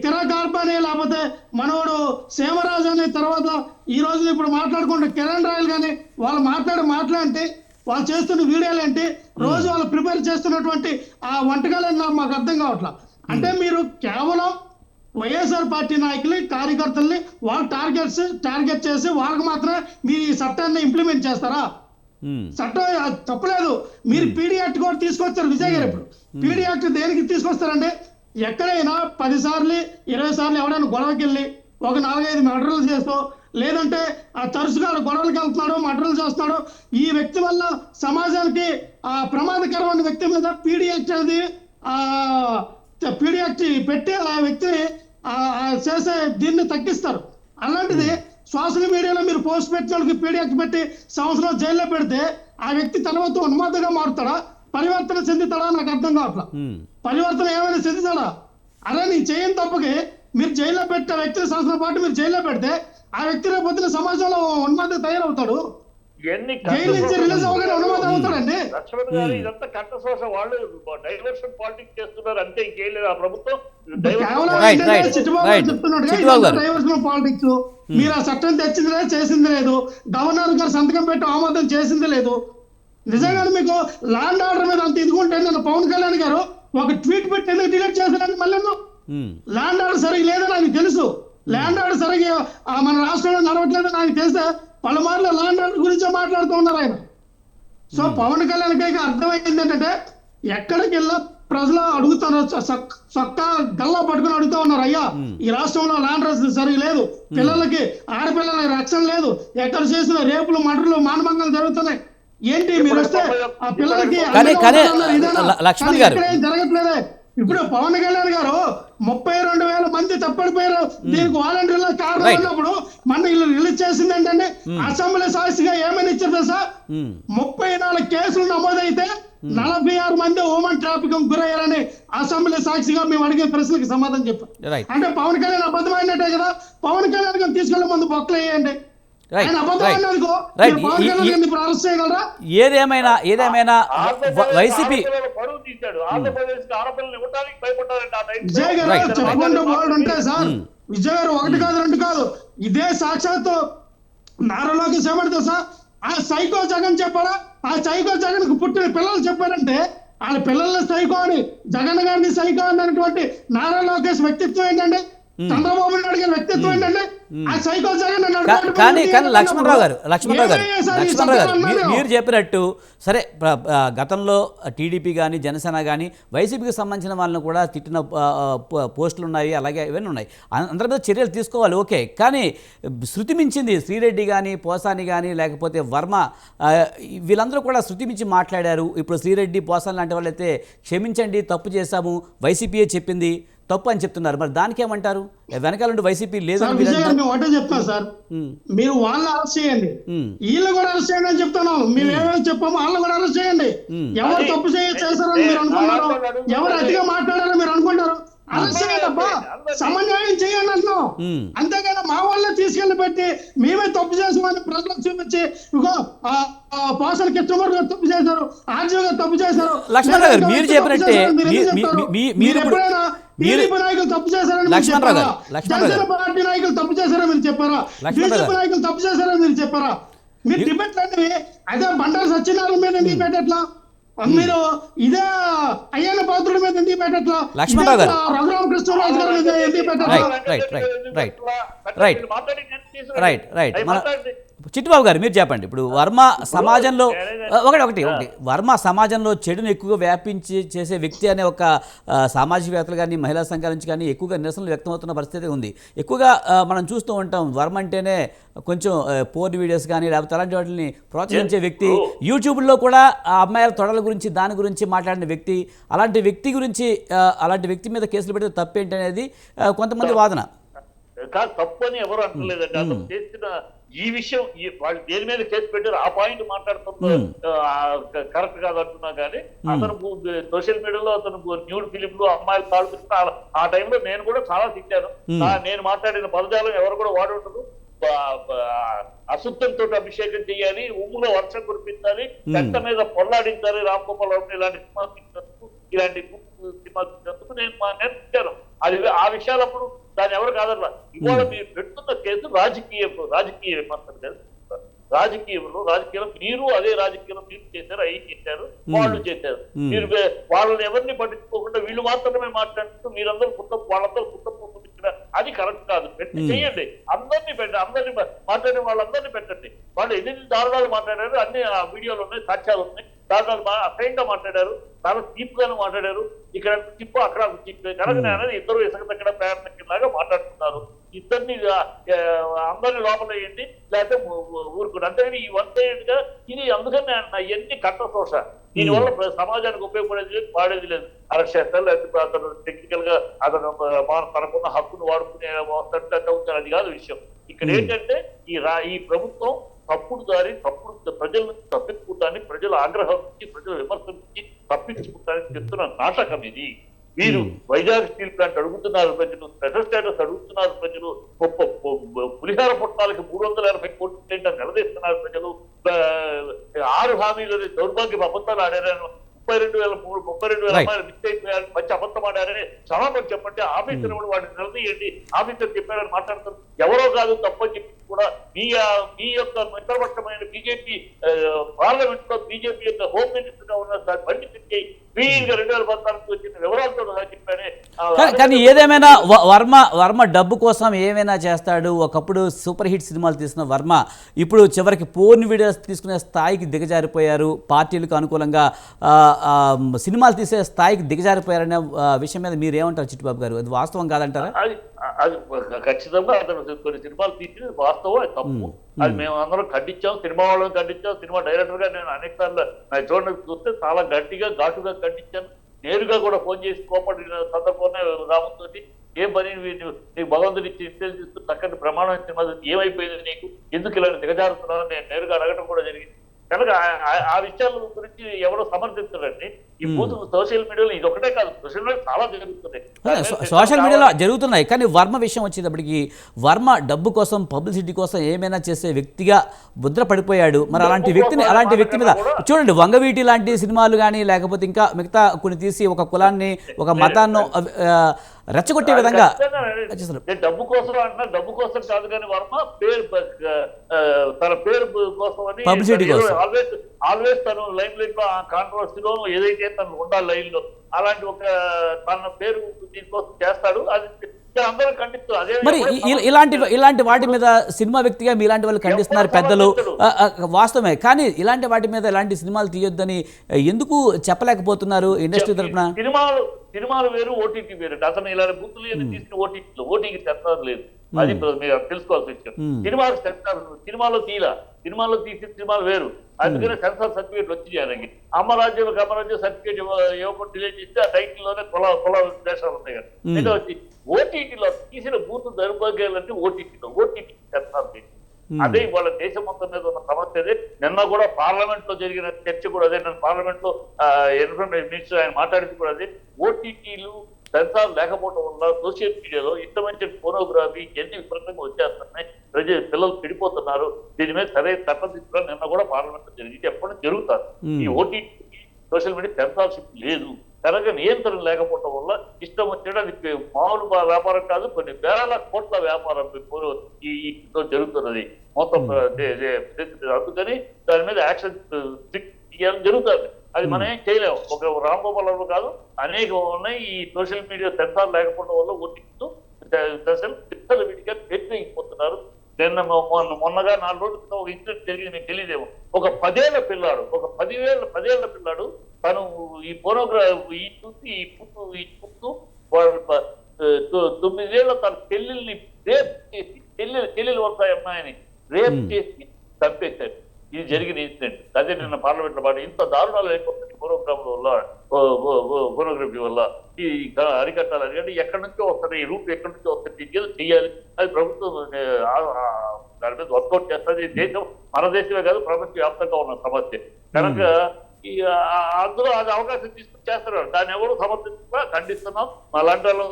కిరా కార్పాని లేకపోతే మనోడు సేమరాజు అనే తర్వాత ఈ రోజు ఇప్పుడు మాట్లాడుకుంటే కిరణ్ రాయల్ కానీ వాళ్ళు మాట్లాడితే వాళ్ళు చేస్తున్న వీడియోలు ఏంటి, రోజు వాళ్ళు ప్రిపేర్ చేస్తున్నటువంటి ఆ వంటకాలు మాకు అర్థం కావట్లా. అంటే మీరు కేవలం వైఎస్ఆర్ పార్టీ నాయకులు కార్యకర్తల్ని వాళ్ళు టార్గెట్ చేసి వాళ్ళకి మాత్రమే మీరు ఈ చట్టాన్ని ఇంప్లిమెంట్ చేస్తారా? చట్టం తప్పలేదు. మీరు పీడీ యాక్ట్ కూడా తీసుకొచ్చారు విజయ్ గారు. ఇప్పుడు పీడీ యాక్ట్ దేనికి తీసుకొస్తారంటే, ఎక్కడైనా 10 సార్లు 20 సార్లు ఎవరైనా గొడవకి వెళ్ళి ఒక 4-5 మర్డర్లు చేస్తూ, లేదంటే ఆ తరచుగా గొడవలకు వెళ్తున్నాడు, మర్డర్లు చేస్తున్నాడు, ఈ వ్యక్తి వల్ల సమాజానికి ఆ ప్రమాదకరమైన వ్యక్తి మీద పీడీ యాక్ట్ అనేది పీడీ యాక్ట్ పెట్టి ఆ వ్యక్తిని చేసే దీన్ని తగ్గిస్తారు. అలాంటిది సోషల్ మీడియాలో మీరు పోస్ట్ పెట్టిన వాళ్ళకి పీడీ యాక్ట్ పెట్టి సంవత్సరం జైల్లో పెడితే ఆ వ్యక్తి తర్వాత ఉన్మాదంగా మారుతాడా, పరివర్తన చెందుతాడా? నాకు అర్థం కావట్లా. పరివర్తన ఏమైనా చెందుతాడా? అరే నీ చేయని తప్పకి మీరు జైల్లో పెట్టే వ్యక్తిని సంవత్సరం పాటు మీరు జైల్లో పెడితే ఆ వ్యక్తి రేపు పొద్దున సమాజంలో ఉన్మాదం తయారవుతాడు. జైలు నుంచి రిలీజ్ అవ్వగానే ఉన్మాదం అవుతాడండి. లక్ష్మణ్ గారు ఇదంతా కట్టశోష, వాళ్ళు డైవర్షన్ పాలిటిక్స్ చేస్తున్నారు అంతే, ఇంకేం లేదు. ఆ ప్రభుత్వం చెప్తున్నాడు డైవర్షన్ పాలిటిక్స్. మీరు ఆ చట్టం తెచ్చింది లేదు, చేసింది లేదు, గవర్నర్ గారు సంతకం పెట్టి ఆమోదం చేసింది లేదు. నిజంగానే మీకు ల్యాండ్ ఆర్డర్ మీద అంత ఇదిగుంటే నేను పవన్ కళ్యాణ్ గారు ఒక ట్వీట్ పెట్టి ఎందుకు డిలీట్ చేశారని మళ్ళీ ల్యాండ్ ఆర్డర్ సరిగ్గా లేదని నాకు తెలుసు. ల్యాండ్ ఆర్డర్ సరిగ్గా మన రాష్ట్రంలో నడవట్లేదని నాకు తెలిస్తే పలుమార్లు ల్యాండ్ ఆర్డర్ గురించే మాట్లాడుతూ ఉన్నారు ఆయన. సో పవన్ కళ్యాణ్ గారికి అర్థమైంది ఏంటంటే, ఎక్కడికి వెళ్ళా ప్రజలు అడుగుతున్నారు, చొక్కా గల్లా పట్టుకుని అడుగుతా ఉన్నారు, అయ్యా ఈ రాష్ట్రంలో ల్యాండ్ ఆర్డర్ సరిగ్గా లేదు, పిల్లలకి ఆడపిల్లలకి రక్షణ లేదు, ఎక్కడ చేసిన రేపులు మర్డర్లు మానభంగాలు జరుగుతున్నాయి. ఏంటి మీరు వస్తే ఆ పిల్లలకి లక్ష్మణ్ గారు జరగట్లేదే. ఇప్పుడు పవన్ కళ్యాణ్ గారు 32,000 మంది తప్పడిపోయారు, దీనికి వాలంటీర్ల కారణం ఉన్నప్పుడు మన ఇల్లు రిలీజ్ చేసింది ఏంటంటే, అసెంబ్లీ సాక్షిగా ఏమని ఇచ్చారు తెలుసా? 34 కేసులు నమోదైతే 46 మంది ఉమెన్ ట్రాఫికింగ్ గురయ్యారని అసెంబ్లీ సాక్షిగా మేము అడిగే ప్రశ్నకి సమాధానం చెప్పాం. అంటే పవన్ కళ్యాణ్ అబద్ధమైనట్టే కదా. పవన్ కళ్యాణ్ గారు తీసుకెళ్లే ముందు బొక్కలు వేయండి. ఏదేమైనా వైసీపీ ఉంటాయి సార్. విజయ్ గారు ఒకటి కాదు రెండు కాదు, ఇదే సాక్షాత్తు నారా లోకేష్ ఏమంటారు సార్, ఆ సైకో జగన్ చెప్పారా? ఆ సైకో జగన్ కు పుట్టిన పిల్లలు చెప్పారంటే వాళ్ళ పిల్లల్ని సైకో అని, జగన్ గారిని సైకో అన్నటువంటి నారా లోకేష్ వ్యక్తిత్వం ఏంటంటే, చంద్రబాబు నాయుడు గారి వ్యక్తిత్వం ఏంటంటే ఆ సైకో జగన్. కానీ లక్ష్మణరావు గారు మీరు చెప్పినట్టు సరే, గతంలో టీడీపీ కానీ జనసేన కానీ వైసీపీకి సంబంధించిన వాళ్ళని కూడా తిట్టిన పోస్టులు ఉన్నాయి, అలాగే ఇవన్నీ ఉన్నాయి. అందరి మీద చర్యలు తీసుకోవాలి, ఓకే. కానీ శృతి మించింది శ్రీరెడ్డి కానీ పోసాని కానీ లేకపోతే వర్మ, వీళ్ళందరూ కూడా శృతి మించి మాట్లాడారు. ఇప్పుడు శ్రీరెడ్డి పోసాని లాంటి వాళ్ళైతే క్షమించండి తప్పు చేశాము, వైసీపీయే చెప్పింది తప్పు అని చెప్తున్నారు. మరి దానికి ఏమంటారు? వెనకాల నుండి వైసీపీ లేదు ఒకటే చెప్తాను సార్, మీరు వాళ్ళని అరెస్ట్ చేయండి, వీళ్ళు కూడా అరెస్ట్ చేయండి అని చెప్తున్నాం. మేము ఏమైనా చెప్పామో వాళ్ళని కూడా అరెస్ట్ చేయండి. ఎవరు తప్పు చేశారని మీరు అనుకుంటారు, ఎవరు అతిగా మాట్లాడారని మీరు అనుకుంటారు, అరెస్ట్ చేయండి అబ్బా. సమన్వయం చేయండి అంటున్నాం. ఉమ్. అంతేగాని మా వాళ్ళే తీసుకెళ్లి పెట్టి మేమే తప్పు చేసామని ప్రజలకు చూపించి ఇగో పోసల కృష్ణమూర్తి గారు తప్పు చేశారు, ఆర్జీవి గారు తప్పు చేశారు, లక్ష్మణరావు గారు, మీరు తప్పు చెప్పినట్టే చేశారు, మీరు ఎందుకు మీ- చెప్తారు? మీ- మీరు మీరు ఇప్పుడు- ఎప్పుడైనా టీడీపీ నాయకులు తప్పు చేశారని మీరు లక్ష్మణరావు చెప్పారా? గారు, లక్ష్మణరావు గారు. జనసేన పార్టీ నాయకులు తప్పు చేశారని మీరు చెప్పారా? లక్ష్మణరావు బీజేపీ గారు. నాయకులు తప్పు చేశారని మీరు చెప్పారా? మీరు డిబేట్లు అంటే అదే బండారు సత్యనారాయణ మీద ఎందుకు పెట్టట్లా? మీరు ఇదే అయ్యన్న పాత్రుడి మీద ఎందుకు పెట్టట్లా? లక్ష్మణరావు గారు. రఘురామకృష్ణరాజు గారి మీద ఎందుకు పెట్టట్లా? రైట్ మన చిట్టుబాబు గారు మీరు చెప్పండి. ఇప్పుడు వర్మ సమాజంలో ఒకటి వర్మ సమాజంలో చెడును ఎక్కువగా వ్యాపించి చేసే వ్యక్తి అనే ఒక సామాజికవేత్తలు కానీ మహిళా సంఘాల నుంచి కానీ ఎక్కువగా నిరసనలు వ్యక్తమవుతున్న పరిస్థితి ఉంది. ఎక్కువగా మనం చూస్తూ ఉంటాం వర్మ అంటేనే కొంచెం పోర్న్ వీడియోస్ కానీ లేకపోతే అలాంటి వాటిని ప్రోత్సహించే వ్యక్తి, యూట్యూబ్లో కూడా ఆ అమ్మాయిల తొడల గురించి దాని గురించి మాట్లాడిన వ్యక్తి, అలాంటి వ్యక్తి మీద కేసులు పెడితే తప్పేంటి అనేది కొంతమంది వాదన. కాదు, తప్పు అని ఎవరు అంటలేదండి. అతను చేసిన ఈ విషయం వాళ్ళు దేని మీద కేసు పెట్టారు ఆ పాయింట్ మాట్లాడుతున్నా కరెక్ట్ కాదు అంటున్నా కానీ అతను సోషల్ మీడియాలో అతను న్యూడ్ ఫిలింలు అమ్మాయిలు తాడుతున్నా ఆ టైంలో నేను కూడా చాలా తిట్టాను. నేను మాట్లాడిన పదజాలం ఎవరు కూడా వాడి ఉండదు. అశుద్ధంతో అభిషేకం చేయాలి, ఉమ్ములో వర్షం కురిపించాలి, చెత్త మీద పొల్లాడించాలి, రామ్ గోపాల్ వర్మ ఇలాంటి సినిమా తీసినందుకు నేను తిట్టాను. అది ఆ విషయాలప్పుడు దాన్ని ఎవరు కాదట్లా. ఇవాళ మీరు పెడుతున్న కేసు రాజకీయ విమర్శలు కాదు. రాజకీయంలో మీరు అదే రాజకీయంలో మీరు చేశారు, అవి చేశారు, వాళ్ళు చేశారు. మీరు వాళ్ళని ఎవరిని పట్టించుకోకుండా వీళ్ళు మాత్రమే మాట్లాడుతూ మీరందరూ వాళ్ళందరూ పుట్టించిన అది కరెక్ట్ కాదు. పెట్టి చేయండి, అందరినీ మాట్లాడే వాళ్ళందరినీ పెట్టండి. వాళ్ళు ఎన్ని దారుణాలు మాట్లాడారు అన్ని ఆ వీడియోలు ఉన్నాయి, సాక్ష్యాలు ఉన్నాయి. దారుణాలు అసహ్యంగా మాట్లాడారు, చాలా చీప్ గానే మాట్లాడారు. ఇక్కడ చిప్పు అక్కడ చిప్పు కనుక అనేది ఇద్దరు ఇసుక దగ్గర ప్రయాణిలాగా మాట్లాడుతున్నారు. ఇద్దరిని అందరినీ లోపల వేయండి, లేకపోతే ఊరుకుని. అంతేగాని ఈ వన్ సైడ్ గా ఇది అందుకని ఎన్ని కట్టశోష దీనివల్ల సమాజానికి ఉపయోగపడేది వాడేది లేదు. అరెస్ట్ చేస్తారు, లేకపోతే అతను టెక్నికల్ గా అతను తనకున్న హక్కును వాడుకునే అవుతారు. అది కాదు విషయం. ఇక్కడ ఏంటంటే ఈ ప్రభుత్వం తప్పుడు దారి ప్రజల నుంచి తప్పించుకుంటానికి, ప్రజల ఆగ్రహం నుంచి, ప్రజల విమర్శ నుంచి తప్పించుకుంటానికి చెప్తున్న నాటకం ఇది. మీరు వైజాగ్ స్టీల్ ప్లాంట్ అడుగుతున్నారు ప్రజలు, స్పెషల్ స్టేటస్ అడుగుతున్నారు ప్రజలు, పులిహార పొట్టాలకి 380 కోట్లు ఏంటని నిలదీస్తున్నారు ప్రజలు. 6 హామీలని దౌర్భాగ్య అబద్ధాలు ఆడారని 32,000 అమ్మాయిలు మిస్ అయిపోయారని మంచి అబద్ధం ఆడారని క్షమాపణ చెప్పండి. ఆఫీసర్ కూడా వాడిని నిలదీయండి. ఆఫీసర్ చెప్పారని మాట్లాడుతారు. ఎవరో కాదు తప్పని చెప్పి కూడా మీ యొక్క మిత్రపక్షమైన బీజేపీ పార్లమెంట్ లో బీజేపీ యొక్క హోమ్ మినిస్టర్ గా ఉన్న బండి సంజయ్ క్లీన్గా 2014 వచ్చిన వివరాలతో చెప్పానే. కానీ ఏదేమైనా వర్మ డబ్బు కోసం ఏమైనా చేస్తాడు. ఒకప్పుడు సూపర్ హిట్ సినిమాలు తీసిన వర్మ ఇప్పుడు చివరికి పోర్న్ వీడియోస్ తీసుకునే స్థాయికి దిగజారిపోయారు. పార్టీలకు అనుకూలంగా సినిమాలు తీసే స్థాయికి దిగజారిపోయారనే విషయం మీద మీరు ఏమంటారు చిట్టుబాబు గారు? అది వాస్తవం కాదంటారా? అది ఖచ్చితంగా అతను కొన్ని సినిమాలు తీసి వాస్తవం, అది తప్పు. అది మేము అందరం ఖండించాం, సినిమా వాళ్ళని ఖండించాం. సినిమా డైరెక్టర్ గా నేను అనేక సార్లు చూడడానికి చూస్తే చాలా గట్టిగా ఘాటుగా ఖండించాను. నేరుగా కూడా ఫోన్ చేసి కోపడిన సందర్భంలో రాముతో ఏం పని నీకు భగవంతుడి ఇచ్చి ఇంటెలిజెన్స్ ఇస్తూ చక్కటి ప్రమాణం సినిమా ఏమైపోయింది, నీకు ఎందుకు ఇలాంటి దిగజారుతున్నారో నేను నేరుగా అడగడం కూడా జరిగింది. కనుక ఆ విషయాల గురించి ఎవరో సమర్థించడండి. ఈ బూత్ సోషల్ మీడియాలో ఇది ఒకటే కాదు, సోషల్ మీడియా చాలా జరుగుతున్నాయి. సోషల్ మీడియాలో జరుగుతున్నాయి. కానీ వర్మ విషయం వచ్చేటప్పటికి వర్మ డబ్బు కోసం, పబ్లిసిటీ కోసం ఏమైనా చేసే వ్యక్తిగా ముద్ర పడిపోయాడు. మరి అలాంటి వ్యక్తి మీద చూడండి, వంగవీటి లాంటి సినిమాలు కానీ లేకపోతే ఇంకా మిగతా కొన్ని తీసి ఒక కులాన్ని, ఒక మతాన్ని రెచ్చగొట్టే విధంగా డబ్బు కోసం అంటున్నా. డబ్బు కోసం కాదు కానీ వర్మ తన పేరు కోసం అని పబ్లిసిటీ కోసం ఆల్వేస్ తను లైమ్ లైట్ లో కాంట్రవర్సీలో ఏదైతే తను ఉండాలి లైన్ లో అలాంటి ఒక తన పేరు దీనికోసం చేస్తాడు. అది అందరూ ఖండిస్తారు. అదే మరి ఇలాంటి వాటి మీద సినిమా వ్యక్తిగా మీలాంటి వాళ్ళు ఖండిస్తున్నారు పెద్దలు, వాస్తవమే. కానీ ఇలాంటి వాటి మీద ఇలాంటి సినిమాలు తీయొద్దని ఎందుకు చెప్పలేకపోతున్నారు ఇండస్ట్రీ తరఫున? సినిమాలు వేరు, ఓటీటీ వేరు. అతను ఇలాంటి బూతులు తీసుకుని ఓటీకి సెన్సార్ లేదు. అది మీరు తెలుసుకోవాల్సిన విషయం. సినిమాలు సెన్సార్, సినిమాలో తీసిన సినిమాలు వేరు. అందుకనే సెన్సార్ సర్టిఫికేట్ వచ్చి ఆయనకి. అమ్మరాజ్యం సర్టిఫికేట్ ఇవ్వకుండా డిలే చేస్తే ఆ టైటిల్ లోనే కుల దేశాలు ఉంటాయి కదా. అయితే వచ్చి ఓటీటీలో తీసిన బూత్ దౌర్భాగ్యాలంటే ఓటీటీ సెన్సార్ చేసి అదే ఇవాళ దేశం మొత్తం మీద ఉన్న సమస్య అదే. నిన్న కూడా పార్లమెంట్ లో జరిగిన చర్చ కూడా అదే. నేను పార్లమెంట్ లో ఇన్ఫర్మేషన్ మినిస్టర్ ఆయన మాట్లాడింది కూడా అదే. ఓటీటీలు సెన్సార్ లేకపోవడం వల్ల సోషల్ మీడియాలో ఇష్టమైన ఫోనోగ్రఫీ ఎన్ని విపరీతంగా వచ్చేస్తున్నాయి, పిల్లలు పిడిపోతున్నారు. దీని మీద సరైన చట్టం తీసుకురా నిన్న కూడా పార్లమెంట్ జరిగింది, ఎప్పటి నుంచి జరుగుతారు. ఈ ఓటీటీ సోషల్ మీడియా సెన్సార్షిప్ లేదు, సరిగ్గా నియంత్రణ లేకపోవడం వల్ల ఇష్టం వచ్చేది మామూలు వ్యాపారం కాదు, కొన్ని వేల కోట్ల వ్యాపారం ఈ జరుగుతున్నది మొత్తం. అందుకని దాని మీద యాక్షన్ తీయాలని జరుగుతుంది. అది మనం ఏం చేయలేము, ఒక రాంగోపాల్ కాదు, అనేకం ఉన్నాయి. ఈ సోషల్ మీడియా సెన్సార్ లేకపోవడం వల్ల ఓటీటీతో పిల్లలు వీటిగా వ్యతిరేకిపోతున్నారు. నిన్న మొన్నగా 4 రోజుల క్రితం ఒక ఇన్సిడెంట్ జరిగింది, మీకు తెలియదేమో. ఒక 10 ఏళ్ల పిల్లాడు తను ఈ ఫోనోగ్రఫీ ఈ పుట్టు 9 ఏళ్ల తన చెల్లెల్ని రేప్ చేసి చెల్లెలు వస్తాయి అమ్మాయిని రేప్ చేసి చంపేశాడు. ఇది జరిగిన ఇన్సిడెంట్. అదే నిన్న పార్లమెంట్ లో పాటు ఇంత దారుణాలు అయిపోతుంది ఫోనోగ్రఫీ వల్ల. ఈ అరికట్టాలని అంటే ఎక్కడి నుంచో వస్తుంది, ఈ రూట్ ఎక్కడి నుంచో వస్తుంది, ఏదో చెయ్యాలి. అది ప్రభుత్వం దాని మీద వర్కౌట్ చేస్తుంది. దేశం మన దేశమే కాదు, ప్రపంచ వ్యాప్తంగా ఉన్న సమస్య కనుక ఈ అందులో అది అవకాశం తీసుకుని చేస్తున్నారు. దాన్ని ఎవరు సమర్థించగా ఖండిస్తున్నాం. అలాంటి వాళ్ళు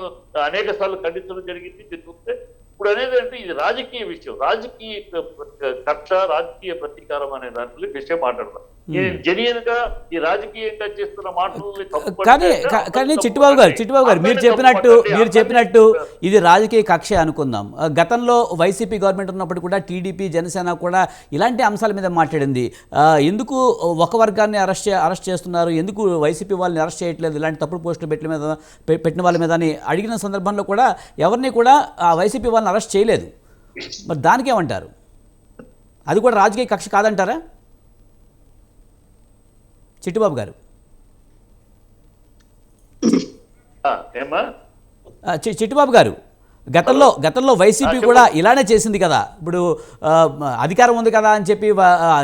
అనేక సార్లు ఖండించడం జరిగింది. చూస్తే ఇప్పుడు అనేది అంటే ఇది రాజకీయ విషయం, రాజకీయ కక్ష, రాజకీయ ప్రతీకారం అనే దాంట్లో విషయం మాట్లాడతాం. జెన్యూన్ గా ఈ రాజకీయంగా చేస్తున్న మాటలు. కానీ చిట్టుబాబు గారు మీరు చెప్పినట్టు ఇది రాజకీయ కక్ష అనుకుందాం. గతంలో వైసీపీ గవర్నమెంట్ ఉన్నప్పుడు కూడా టీడీపీ, జనసేన కూడా ఇలాంటి అంశాల మీద మాట్లాడింది. ఎందుకు ఒక వర్గాన్ని అరెస్ట్ చేస్తున్నారు, ఎందుకు వైసీపీ వాళ్ళని అరెస్ట్ చేయట్లేదు, ఇలాంటి తప్పుడు పోస్టులు పెట్టిన వాళ్ళ మీద అని అడిగిన సందర్భంలో కూడా ఎవరిని కూడా వైసీపీ వాళ్ళని అరెస్ట్ చేయలేదు. మరి దానికేమంటారు? అది కూడా రాజకీయ కక్ష కాదంటారా చిట్టుబాబు గారు? చిట్టుబాబు గారు, గతంలో వైసీపీ కూడా ఇలానే చేసింది కదా. ఇప్పుడు అధికారం ఉంది కదా అని చెప్పి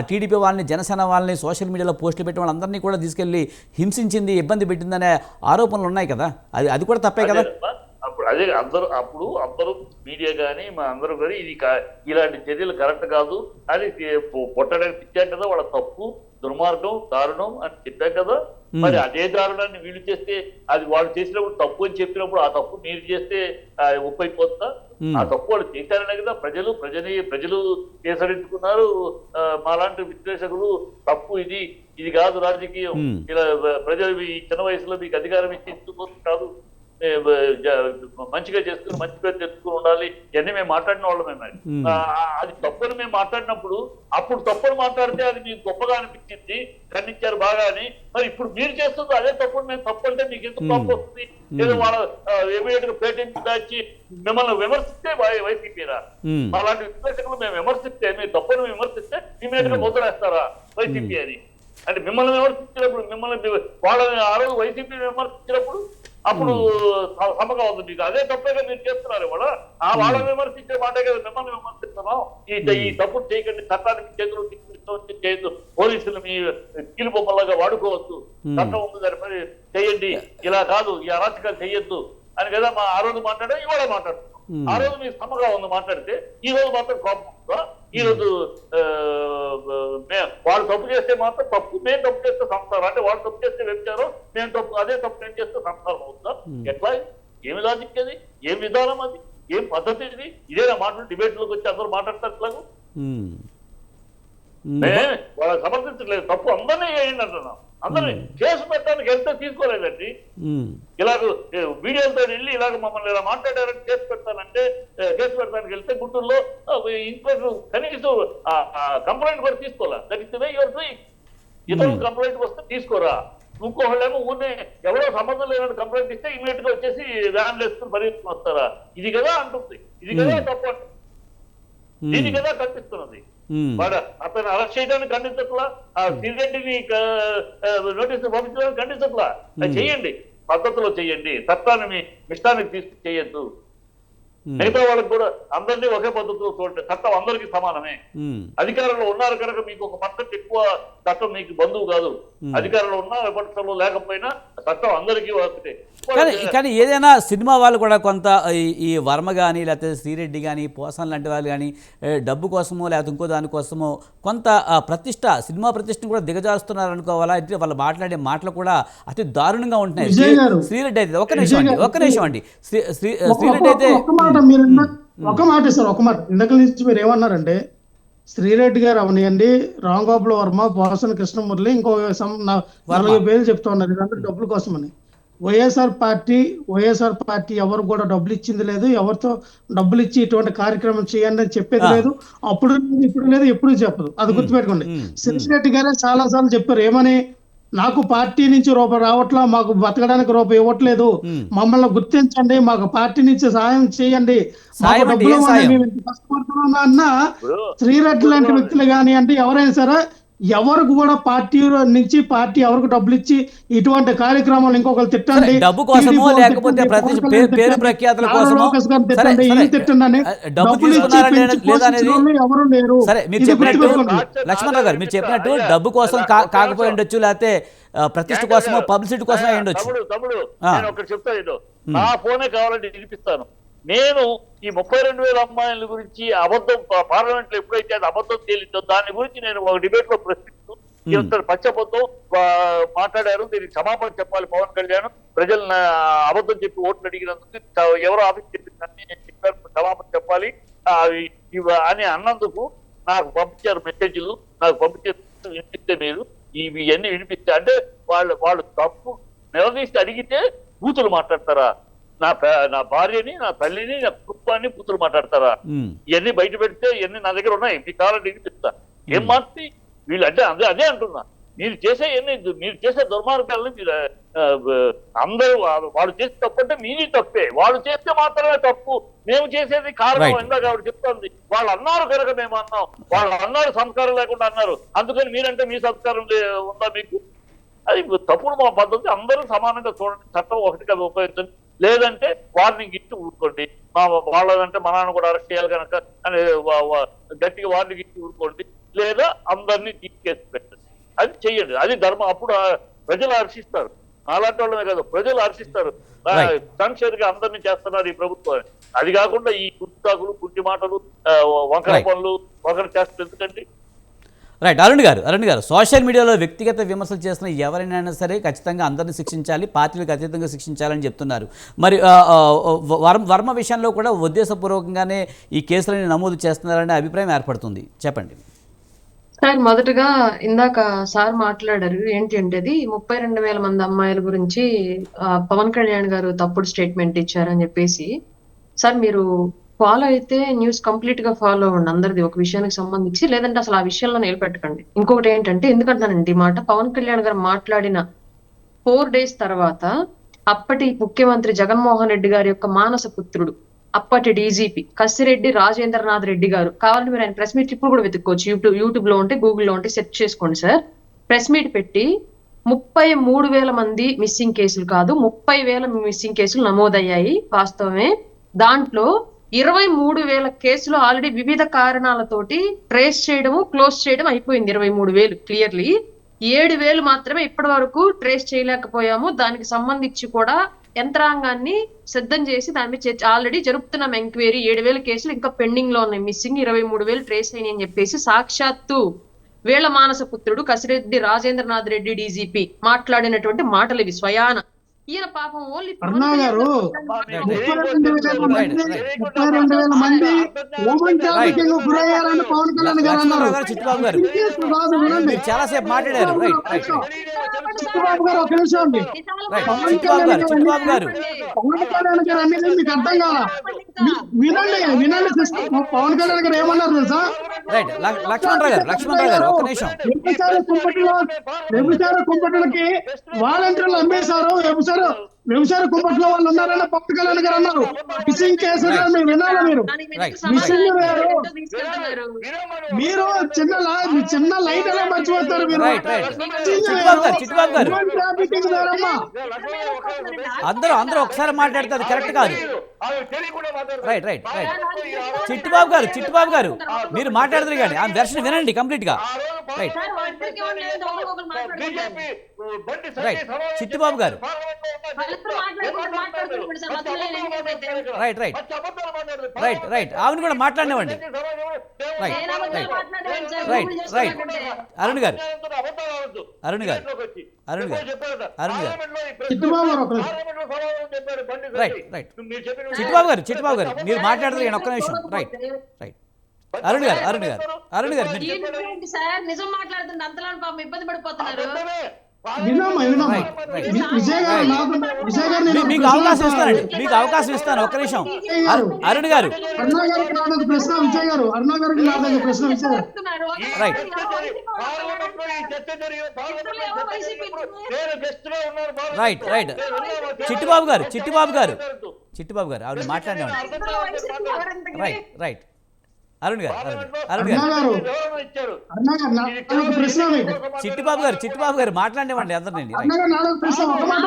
టీడీపీ వాళ్ళని, జనసేన వాళ్ళని సోషల్ మీడియాలో పోస్టులు పెట్టిన వాళ్ళందరినీ కూడా తీసుకెళ్లి హింసించింది, ఇబ్బంది పెట్టిందనే ఆరోపణలు ఉన్నాయి కదా. అది కూడా తప్పే కదా. అప్పుడు అదే అందరూ మీడియా కానీ మా అందరూ కానీ ఇది ఇలాంటి చర్యలు కరెక్ట్ కాదు అని పొట్టడానికి ఇచ్చాం కదా. వాళ్ళ తప్పు, దుర్మార్గం, దారుణం అని చెప్పాం కదా. మరి అదే దారుణాన్ని వీళ్ళు చేస్తే, అది వాళ్ళు చేసినప్పుడు తప్పు అని చెప్పినప్పుడు ఆ తప్పు మీరు చేస్తే ఒప్పైపోతుందా? ఆ తప్పు వాళ్ళు చేశారనే కదా ప్రజలు కేసరించుకున్నారు. మాలాంటి విశ్లేషకులు తప్పు ఇది కాదు రాజకీయం, ఇలా ప్రజలు ఈ చిన్న వయసులో మీకు అధికారం ఇచ్చి ఇచ్చుకోవచ్చు కాదు, మంచిగా చేసుకుని మంచి పేరు తెచ్చుకుని ఉండాలి ఇవన్నీ మేము మాట్లాడిన వాళ్ళమే. అది తప్పని మేము మాట్లాడినప్పుడు అప్పుడు తప్పని మాట్లాడితే అది మీకు గొప్పగా అనిపించింది, ఖండించారు బాగా అని. మరి ఇప్పుడు మీరు చేస్తుంది అదే తప్పని మేము తప్పు అంటే మీకు ఎందుకు తప్పు వస్తుంది? లేదా వాళ్ళ ఇమీడియట్ గా పేటెంట్ దాచి మిమ్మల్ని విమర్శిస్తే వైసీపీరా? అలాంటి విశ్లేషకులు మేము విమర్శిస్తే, మీరు తప్పని విమర్శిస్తే ఇమీడియట్ గా మొదలేస్తారా వైసీపీ అని? అంటే మిమ్మల్ని విమర్శించినప్పుడు వాళ్ళని ఆ రోజు వైసీపీ విమర్శించినప్పుడు అప్పుడు సమగా ఉంది మీకు. అదే తప్పేగా మీరు చేస్తున్నారు కూడా. వాళ్ళని విమర్శించే మాటే కదా మిమ్మల్ని విమర్శిస్తున్నాం. ఈ తప్పుడు చేయకండి, చట్టానికి చేతులు చేయొద్దు, పోలీసులు మీ కీలు బొమ్మలాగా వాడుకోవద్దు, చట్టం ఉంది దాని పని చెయ్యండి, ఇలా కాదు ఈ అరాచకాలు చెయ్యొద్దు అని కదా ఆ రోజు మాట్లాడే ఇవాళ మాట్లాడుతున్నాం. ఆ రోజు మీకు సమగా ఉంది మాట్లాడితే, ఈ రోజు మాత్రం కోపం ఉందా? ఈ రోజు వాళ్ళు తప్పు చేస్తే మాత్రం తప్పు, మేము తప్పు చేస్తే సంసారం, అంటే వాళ్ళు తప్పు చేస్తే వ్యభిచారం, మేము తప్పు అదే తప్పు నేను చేస్తే సంసారం అవుతుందా? ఎట్లా? ఏమి లాజిక్ అది? ఏం విధానం అది? ఏం పద్ధతి ఇది? ఇదేనా మాటలు డిబేట్లోకి వచ్చి అందరూ మాట్లాడతారు ఇట్లాగూ? వాళ్ళని సమర్థించట్లేదు, తప్పు అందరినీ చేయండి అంటున్నాం. అందరినీ కేసు పెట్టడానికి వెళ్తే తీసుకోలేదండి. ఇలాగ వీడియోలతో వెళ్ళి ఇలాగ మమ్మల్ని ఇలా మాట్లాడారని కేసు పెడతానికి వెళ్తే గుంటూరులో ఇన్స్పెక్టర్ కనీసం కంప్లైంట్ కూడా తీసుకోవాలా. దట్ ఎవరు ఇతరులు కంప్లైంట్ వస్తే తీసుకోరా. ఇంకోళ్ళేమో ఊరినే ఎవరో సంబంధం లేదని కంప్లైంట్ ఇస్తే ఇమీడియట్ గా వచ్చేసి వ్యాన్ వేసుకుని పరిగెత్తుకుని వస్తారా? ఇది కదా అంటుంది, ఇది కదా తప్పు అంటే, దీని కదా కనిపిస్తున్నది. వాడు అతను అరెస్ట్ చేయడానికి ఖండించట్లా, ఆ శ్రీరెడ్డిని నోటీసు పంపించడానికి ఖండించట్లా. చెయ్యండి, పద్ధతిలో చెయ్యండి, చట్టాన్ని మీ ఇష్టానికి తీసుకు చేయొద్దు. మిగతా వాళ్ళకి కూడా అందరినీ ఒకే పద్ధతిలో చూడండి. చట్టం అందరికీ సమానమే. అధికారంలో ఉన్నారు కనుక మీకు ఒక పర్సెంట్ ఎక్కువ చట్టం మీకు బంధువు కాదు. అధికారంలో ఉన్నా విపక్షంలో లేకపోయినా చట్టం అందరికీ ఒకటే. కానీ ఏదైనా సినిమా వాళ్ళు కూడా కొంత ఈ వర్మ కానీ లేకపోతే శ్రీరెడ్డి కానీ పోసాన్ లాంటి వాళ్ళు కానీ డబ్బు కోసమో లేకపోతే ఇంకో దానికోసమో కొంత ప్రతిష్ట సినిమా ప్రతిష్టను కూడా దిగజారుస్తున్నారు అనుకోవాలా? అంటే వాళ్ళు మాట్లాడే మాటలు కూడా అతి దారుణంగా ఉంటున్నాయి. శ్రీరెడ్డి అయితే ఒక్క నిమిషం అండి శ్రీరెడ్డి అయితే ఒక మాట సార్, ఒక మాట ఇందాక నుంచి మీరు ఏమన్నారంటే శ్రీరెడ్డి గారు అవనియండి, రాంగోపాల్ వర్మ, పోసాని కృష్ణమురళి, ఇంకో 40 పేర్లు చెప్తా ఉన్నారు ఇదంతా డబ్బుల కోసమని. వైఎస్ఆర్ పార్టీ ఎవరు కూడా డబ్బులు ఇచ్చింది లేదు, ఎవరితో డబ్బులు ఇచ్చి ఇటువంటి కార్యక్రమం చేయండి అని చెప్పేది లేదు. అప్పుడు ఇప్పుడు లేదు, ఎప్పుడు చెప్పదు. అది గుర్తుపెట్టుకోండి. శ్రీరెడ్డి గారే చాలా సార్లు చెప్పారు ఏమని, నాకు పార్టీ నుంచి రూపాయి రావట్లా, మాకు బతకడానికి రూపాయి ఇవ్వట్లేదు, మమ్మల్ని గుర్తించండి, మాకు పార్టీ నుంచి సహాయం చేయండి, మాకు డబ్బులు కష్టపడుతున్నా అన్న శ్రీరెడ్డి లాంటి వ్యక్తులు కానీ అంటే ఎవరైనా సరే ఎవరికి కూడా పార్టీ నుంచి పార్టీ ఎవరికి డబ్బులు ఇచ్చి ఇటువంటి కార్యక్రమాలు ఇంకొకరు తిట్టండి, డబ్బు కోసమో లేకపోతే పేరు ప్రఖ్యాతుల కోసమో ఎవరు లేరు. సరే మీరు చెప్పినట్టు లక్ష్మణరావు గారు మీరు చెప్పినట్టు డబ్బు కోసం కాకపోయి ఉండొచ్చు, లేకపోతే ప్రతిష్ట కోసమో పబ్లిసిటీ కోసం అయి ఉండొచ్చు. తమ్ముడు నేను ఒకటి చెప్తాను, నా ఫోనే కావాలంటే వినిపిస్తాను. నేను ఈ 32,000 అమ్మాయిల గురించి అబద్ధం పార్లమెంట్ లో ఎప్పుడైతే అది అబద్ధం తేలిందో దాని గురించి నేను ఒక డిబేట్ లో ప్రశ్నిస్తూ పచ్చబద్ధం మాట్లాడారు, దీనికి క్షమాపణ చెప్పాలి పవన్ కళ్యాణ్, ప్రజలు అబద్ధం చెప్పి ఓట్లు అడిగినందుకు ఎవరో ఆఫీస్ చెప్పిందని చెప్పారు, క్షమాపణ చెప్పాలి అని అన్నందుకు నాకు పంపించారు మెసేజ్లు, నాకు పంపించే వినిపిస్తే మీరు ఇవన్నీ వినిపిస్తే అంటే వాళ్ళు తప్పు నిలదీసి అడిగితే బూతులు మాట్లాడతారా? నా భార్యని, నా తల్లిని, నా కుటుంబాన్ని బూతులు మాట్లాడతారా? ఇవన్నీ బయట పెడితే ఇవన్నీ నా దగ్గర ఉన్నాయి, మీకు కావాలంటే వినిపిస్తా. ఏం మార్చి వీళ్ళు అంటే అదే అంటున్నా, మీరు చేసే దుర్మార్గాలని మీరు అందరూ వాళ్ళు చేసి తప్పు అంటే మీది తప్పే, వాళ్ళు చేస్తే మాత్రమే తప్పు, మేము చేసేది కారణం ఇందాక ఆవిడ చెప్తుంది. వాళ్ళు అన్నారు కనుక మేము అన్నాం, వాళ్ళు అన్నారు సంస్కారం లేకుండా అన్నారు, అందుకని మీరంటే మీ సంస్కారం ఉందా మీకు? అది తప్పుడు మా పద్ధతి. అందరూ సమానంగా చూడండి, చట్టం ఒకటిగా ఉపయోగించండి, లేదంటే వార్నింగ్ ఇచ్చి ఊరుకోండి. వాళ్ళదంటే మా నాన్న కూడా అరెస్ట్ చేయాలి కనుక అని గట్టిగా వార్నింగ్ ఇచ్చి ఊరుకోండి, లేదా అందరినీ తీసుకేసి పెట్టండి. అది చెయ్యండి, అది ధర్మం. అప్పుడు ప్రజలు హర్షిస్తారు, అలాంటి వాళ్ళమే కాదు ప్రజలు హర్షిస్తారు. సంక్షేమగా అందరినీ చేస్తున్నారు ఈ ప్రభుత్వం. అది కాకుండా ఈ కుర్తాకులు, కుర్చి మాటలు, వంకర పనులు ఒకరు చేస్తారు ఎందుకండి? రైట్. అరుణ్ గారు సోషల్ మీడియాలో వ్యక్తిగత విమర్శలు చేసిన ఎవరైనా సరే ఖచ్చితంగా అందరినీ శిక్షించాలి, పార్టీలకు అతీతంగా శిక్షించాలని చెప్తున్నారు. మరి వర్మ విషయంలో కూడా ఉద్దేశపూర్వకంగానే ఈ కేసులని నమోదు చేస్తున్నారనే అభిప్రాయం ఏర్పడుతుంది, చెప్పండి. సార్ మొదటగా ఇందాక సార్ మాట్లాడారు ఏంటి అంటే అది 32,000 మంది అమ్మాయిల గురించి పవన్ కళ్యాణ్ గారు తప్పుడు స్టేట్మెంట్ ఇచ్చారని చెప్పేసి. సార్ మీరు ఫాలో అయితే న్యూస్ కంప్లీట్ గా ఫాలో అవ్వండి అందరిది ఒక విషయానికి సంబంధించి, లేదంటే అసలు ఆ విషయంలో నిలబెట్టకండి. ఇంకొకటి ఏంటంటే ఎందుకంటానండి ఈ మాట, పవన్ కళ్యాణ్ గారు మాట్లాడిన 4 days తర్వాత అప్పటి ముఖ్యమంత్రి జగన్మోహన్ రెడ్డి గారి యొక్క మానస పుత్రుడు, అప్పటి డీజీపీ కసిరెడ్డి రాజేంద్రనాథ్ రెడ్డి గారు, కావాలంటే మీరు ఆయన ప్రెస్ మీట్ ఇప్పుడు కూడా వెతుక్కోవచ్చు, యూట్యూబ్ లో ఉంటే గూగుల్లో ఉంటే సెర్చ్ చేసుకోండి సార్. ప్రెస్ మీట్ పెట్టి 33,000 మంది మిస్సింగ్ కేసులు కాదు 30,000 మిస్సింగ్ కేసులు నమోదయ్యాయి వాస్తవమే. దాంట్లో 23,000 కేసులు ఆల్రెడీ వివిధ కారణాలతోటి ట్రేస్ చేయడము, క్లోజ్ చేయడం అయిపోయింది. 23,000 క్లియర్లీ, 7,000 మాత్రమే ఇప్పటి వరకు ట్రేస్ చేయలేకపోయాము. దానికి సంబంధించి కూడా యంత్రాంగాన్ని సిద్ధం చేసి దాని మీద ఆల్రెడీ జరుపుతున్నాం ఎంక్వైరీ. 7,000 కేసులు ఇంకా పెండింగ్ లో ఉన్నాయి, మిస్సింగ్ 23,000 ట్రేస్ అయినాయి అని చెప్పేసి సాక్షాత్తు వీళ్ళ మానసపుత్రుడు కసిరెడ్డి రాజేంద్రనాథ్ రెడ్డి డీజీపీ మాట్లాడినటువంటి మాటలు ఇవి స్వయాన. ఈయన పాపం ఓన్లీ అరుణ గారు 32,000 మంది ఓమన్ ట్రాఫికింగ్ గురయ్యారని పవన్ కళ్యాణ్ గారు అన్నారు. చాలాసేపు మాట్లాడారు. చిట్టుబాబు గారు ఒక నిమిషం అండి, పవన్ కళ్యాణ్ గారు అనేది మీకు అర్థం కాదా? వినండి సిస్టర్, పవన్ కళ్యాణ్ గారు ఏమన్నారు తెలుసా? లక్ష్మణరావు గారు ఒక నిమిషం. వ్యభిచార కుంపటులకి వాలంటీర్లు అమ్మేశారు, వ్యభిచార కుంపట్లో వాళ్ళు ఉన్నారని పవన్ కళ్యాణ్ గారు అన్నారు. మిస్సింగ్ కేసులు మీరు వినాలి, మిస్సింగ్ మీరు చిన్న లైట్ ఎలా మర్చిపోతారు మీరు? అందరూ ఒకసారి మాట్లాడతారు, కరెక్ట్ కాదు. ఆమె తెలియకుండా మాట్లాడతారు. Right, right, right. పార్లమెంట్లో ఈ ఆరోజు చిట్టిబాబు గారు మీరు మాట్లాడతారు కానీ ఆమె వెర్షన్ వినండి కంప్లీట్గా. ఆ రోజు రైట్. బీజేపీ బండి రైట్. సంజయ్ సమావేశం చిట్టిబాబు గారు. పార్లమెంట్లో ఉన్న రైట్, రైట్, పచ్చి అబద్ధాలు మాట్లాడతారు. Right, right. ఆమెను కూడా మాట్లాడినవ్వండి. Right, right. అరుణ్ గారు, అరుణ్ గారు, అరుణ్ గారు, అరుణ్ గారు. చిట్టుబాబు గారు ఒక నిమిషం. Right, right. చిట్టిబాబు గారు మీరు మాట్లాడతారు కానీ ఒక్క నిమిషం. Right, right. అరుణ్ గారు, అరుణ్ గారు, అరుణ్ గారు మీరు సార్ నిజం మాట్లాడుతుంటే అంతలో పాపం ఇబ్బంది పడిపోతున్నారు. వినమ్మా విజయ్ గారు విజయ్ గారు నేను మీకు అవకాశం ఇస్తానండి, మీకు అవకాశం ఇస్తాను. ఒక్క నిమిషం. అరుణ్ గారు, అరుణ గారికి నాదొక ప్రశ్న విజయ్ గారు, అరుణ గారికి నాదొక ప్రశ్న విజయ్ గారు. రైట్. Right, right. చిట్టిబాబు గారు ఆవిడ మాట్లాడినవ్వండి. Right, right. అరుణ్ గారు, అరుణ్ గారు, అరుణ గారు నాదొక ప్రశ్న మీకు. చిట్టిబాబు గారు మాట్లాడినవ్వండి అందరినీ. అరుణ గారు నాదొక ప్రశ్న ఒక మాట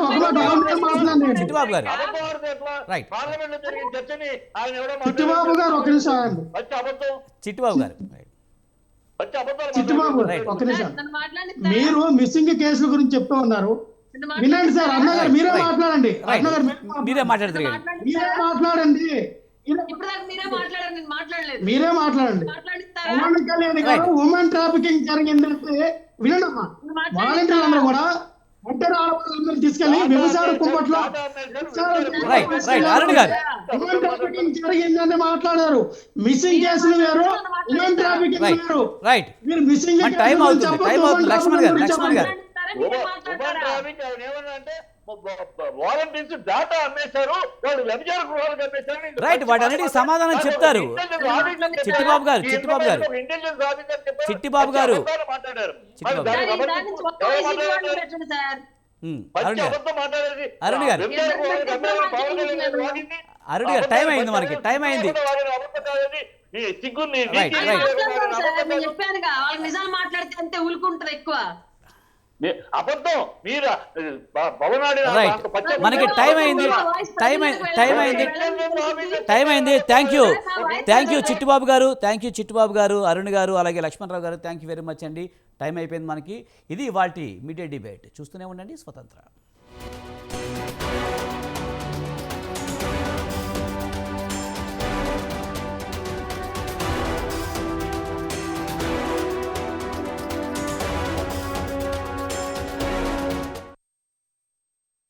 మాట్లాడండి. చిట్టిబాబు గారు. రైట్. చిట్టుబాబు గారు ఒక నిమిషం ఆగండి. చిట్టిబాబు గారు. చిట్టుబాబు గారు ఒక నిమిషం. మీరు మిస్సింగ్ కేసుల గురించి చెప్తూ ఉన్నారు. వినండి సార్, అన్న గారు మీరే మాట్లాడండి. అన్న గారు మీరే మాట్లాడతారు కానీ. మీరే మాట్లాడండి. ఇప్పుడు దాకా మీరే మాట్లాడారు, నేను మాట్లాడలేదు. మీరే మాట్లాడండి. మాట్లాడిస్తారా? పవన్ కళ్యాణ్ గారు ఉమెన్ ట్రాఫికింగ్ జరిగిందంటే వినండమ్మా, వాలంటీర్లు అందరూ కూడా ఒంటరి ఆడవాళ్ళందరూ తీసుకెళ్లి వ్యవసాయ కుంపట్లో రైట్, రైట్. అరుణ్ గారు. ఉమెన్ ట్రాఫికింగ్ జరిగిందని మాట్లాడారు. మిస్సింగ్ కేసులు వేరు, ఉమెన్ ట్రాఫికింగ్ రైట్, వేరు. రైట్. మీరు మిస్సింగ్ మన టైం అవుతుంది, టైం అవుతుంది. లక్ష్మణ్ గారు, లక్ష్మణ్ గారు. వాలంటీర్స్ డాటా అమ్మేశారు, వాళ్ళు వ్యభిచార గృహాలకు అమ్మేశారు. రైట్, వాటన్నిటికీ సమాధానం చెప్తారు. చిట్టిబాబు గారు, చిట్టిబాబు గారు, ఇంటెలిజెన్స్ ఆఫీసర్ చెప్పారు. చిట్టిబాబు గారు. మాట్లాడారు. చిట్టిబాబు గారు. దాని నుంచి ఒక్క వైసీపీ వాళ్ళు పెట్టండి సార్. అరుణ్ గారు, అరుణ్ గారు. అరుణ్ గారు, టైం అయింది మనకి, టైం అయింది. Right, right. నేను చెప్పానుగా వాళ్ళు నిజాలు మాట్లాడితే అంతే ఉలుకుంటారు ఎక్కువ. అబద్ధం మీరు భవనాడి రైట్, మనకి టైం అయింది, టైం అయింది. థ్యాంక్ యూ చిట్టుబాబు గారు, అరుణ్ గారు, అలాగే లక్ష్మణరావు గారు. థ్యాంక్ యూ వెరీ మచ్ అండి. టైం అయిపోయింది మనకి. ఇది ఇవాల్టి మీడియా డిబేట్. చూస్తూనే ఉండండి స్వతంత్ర.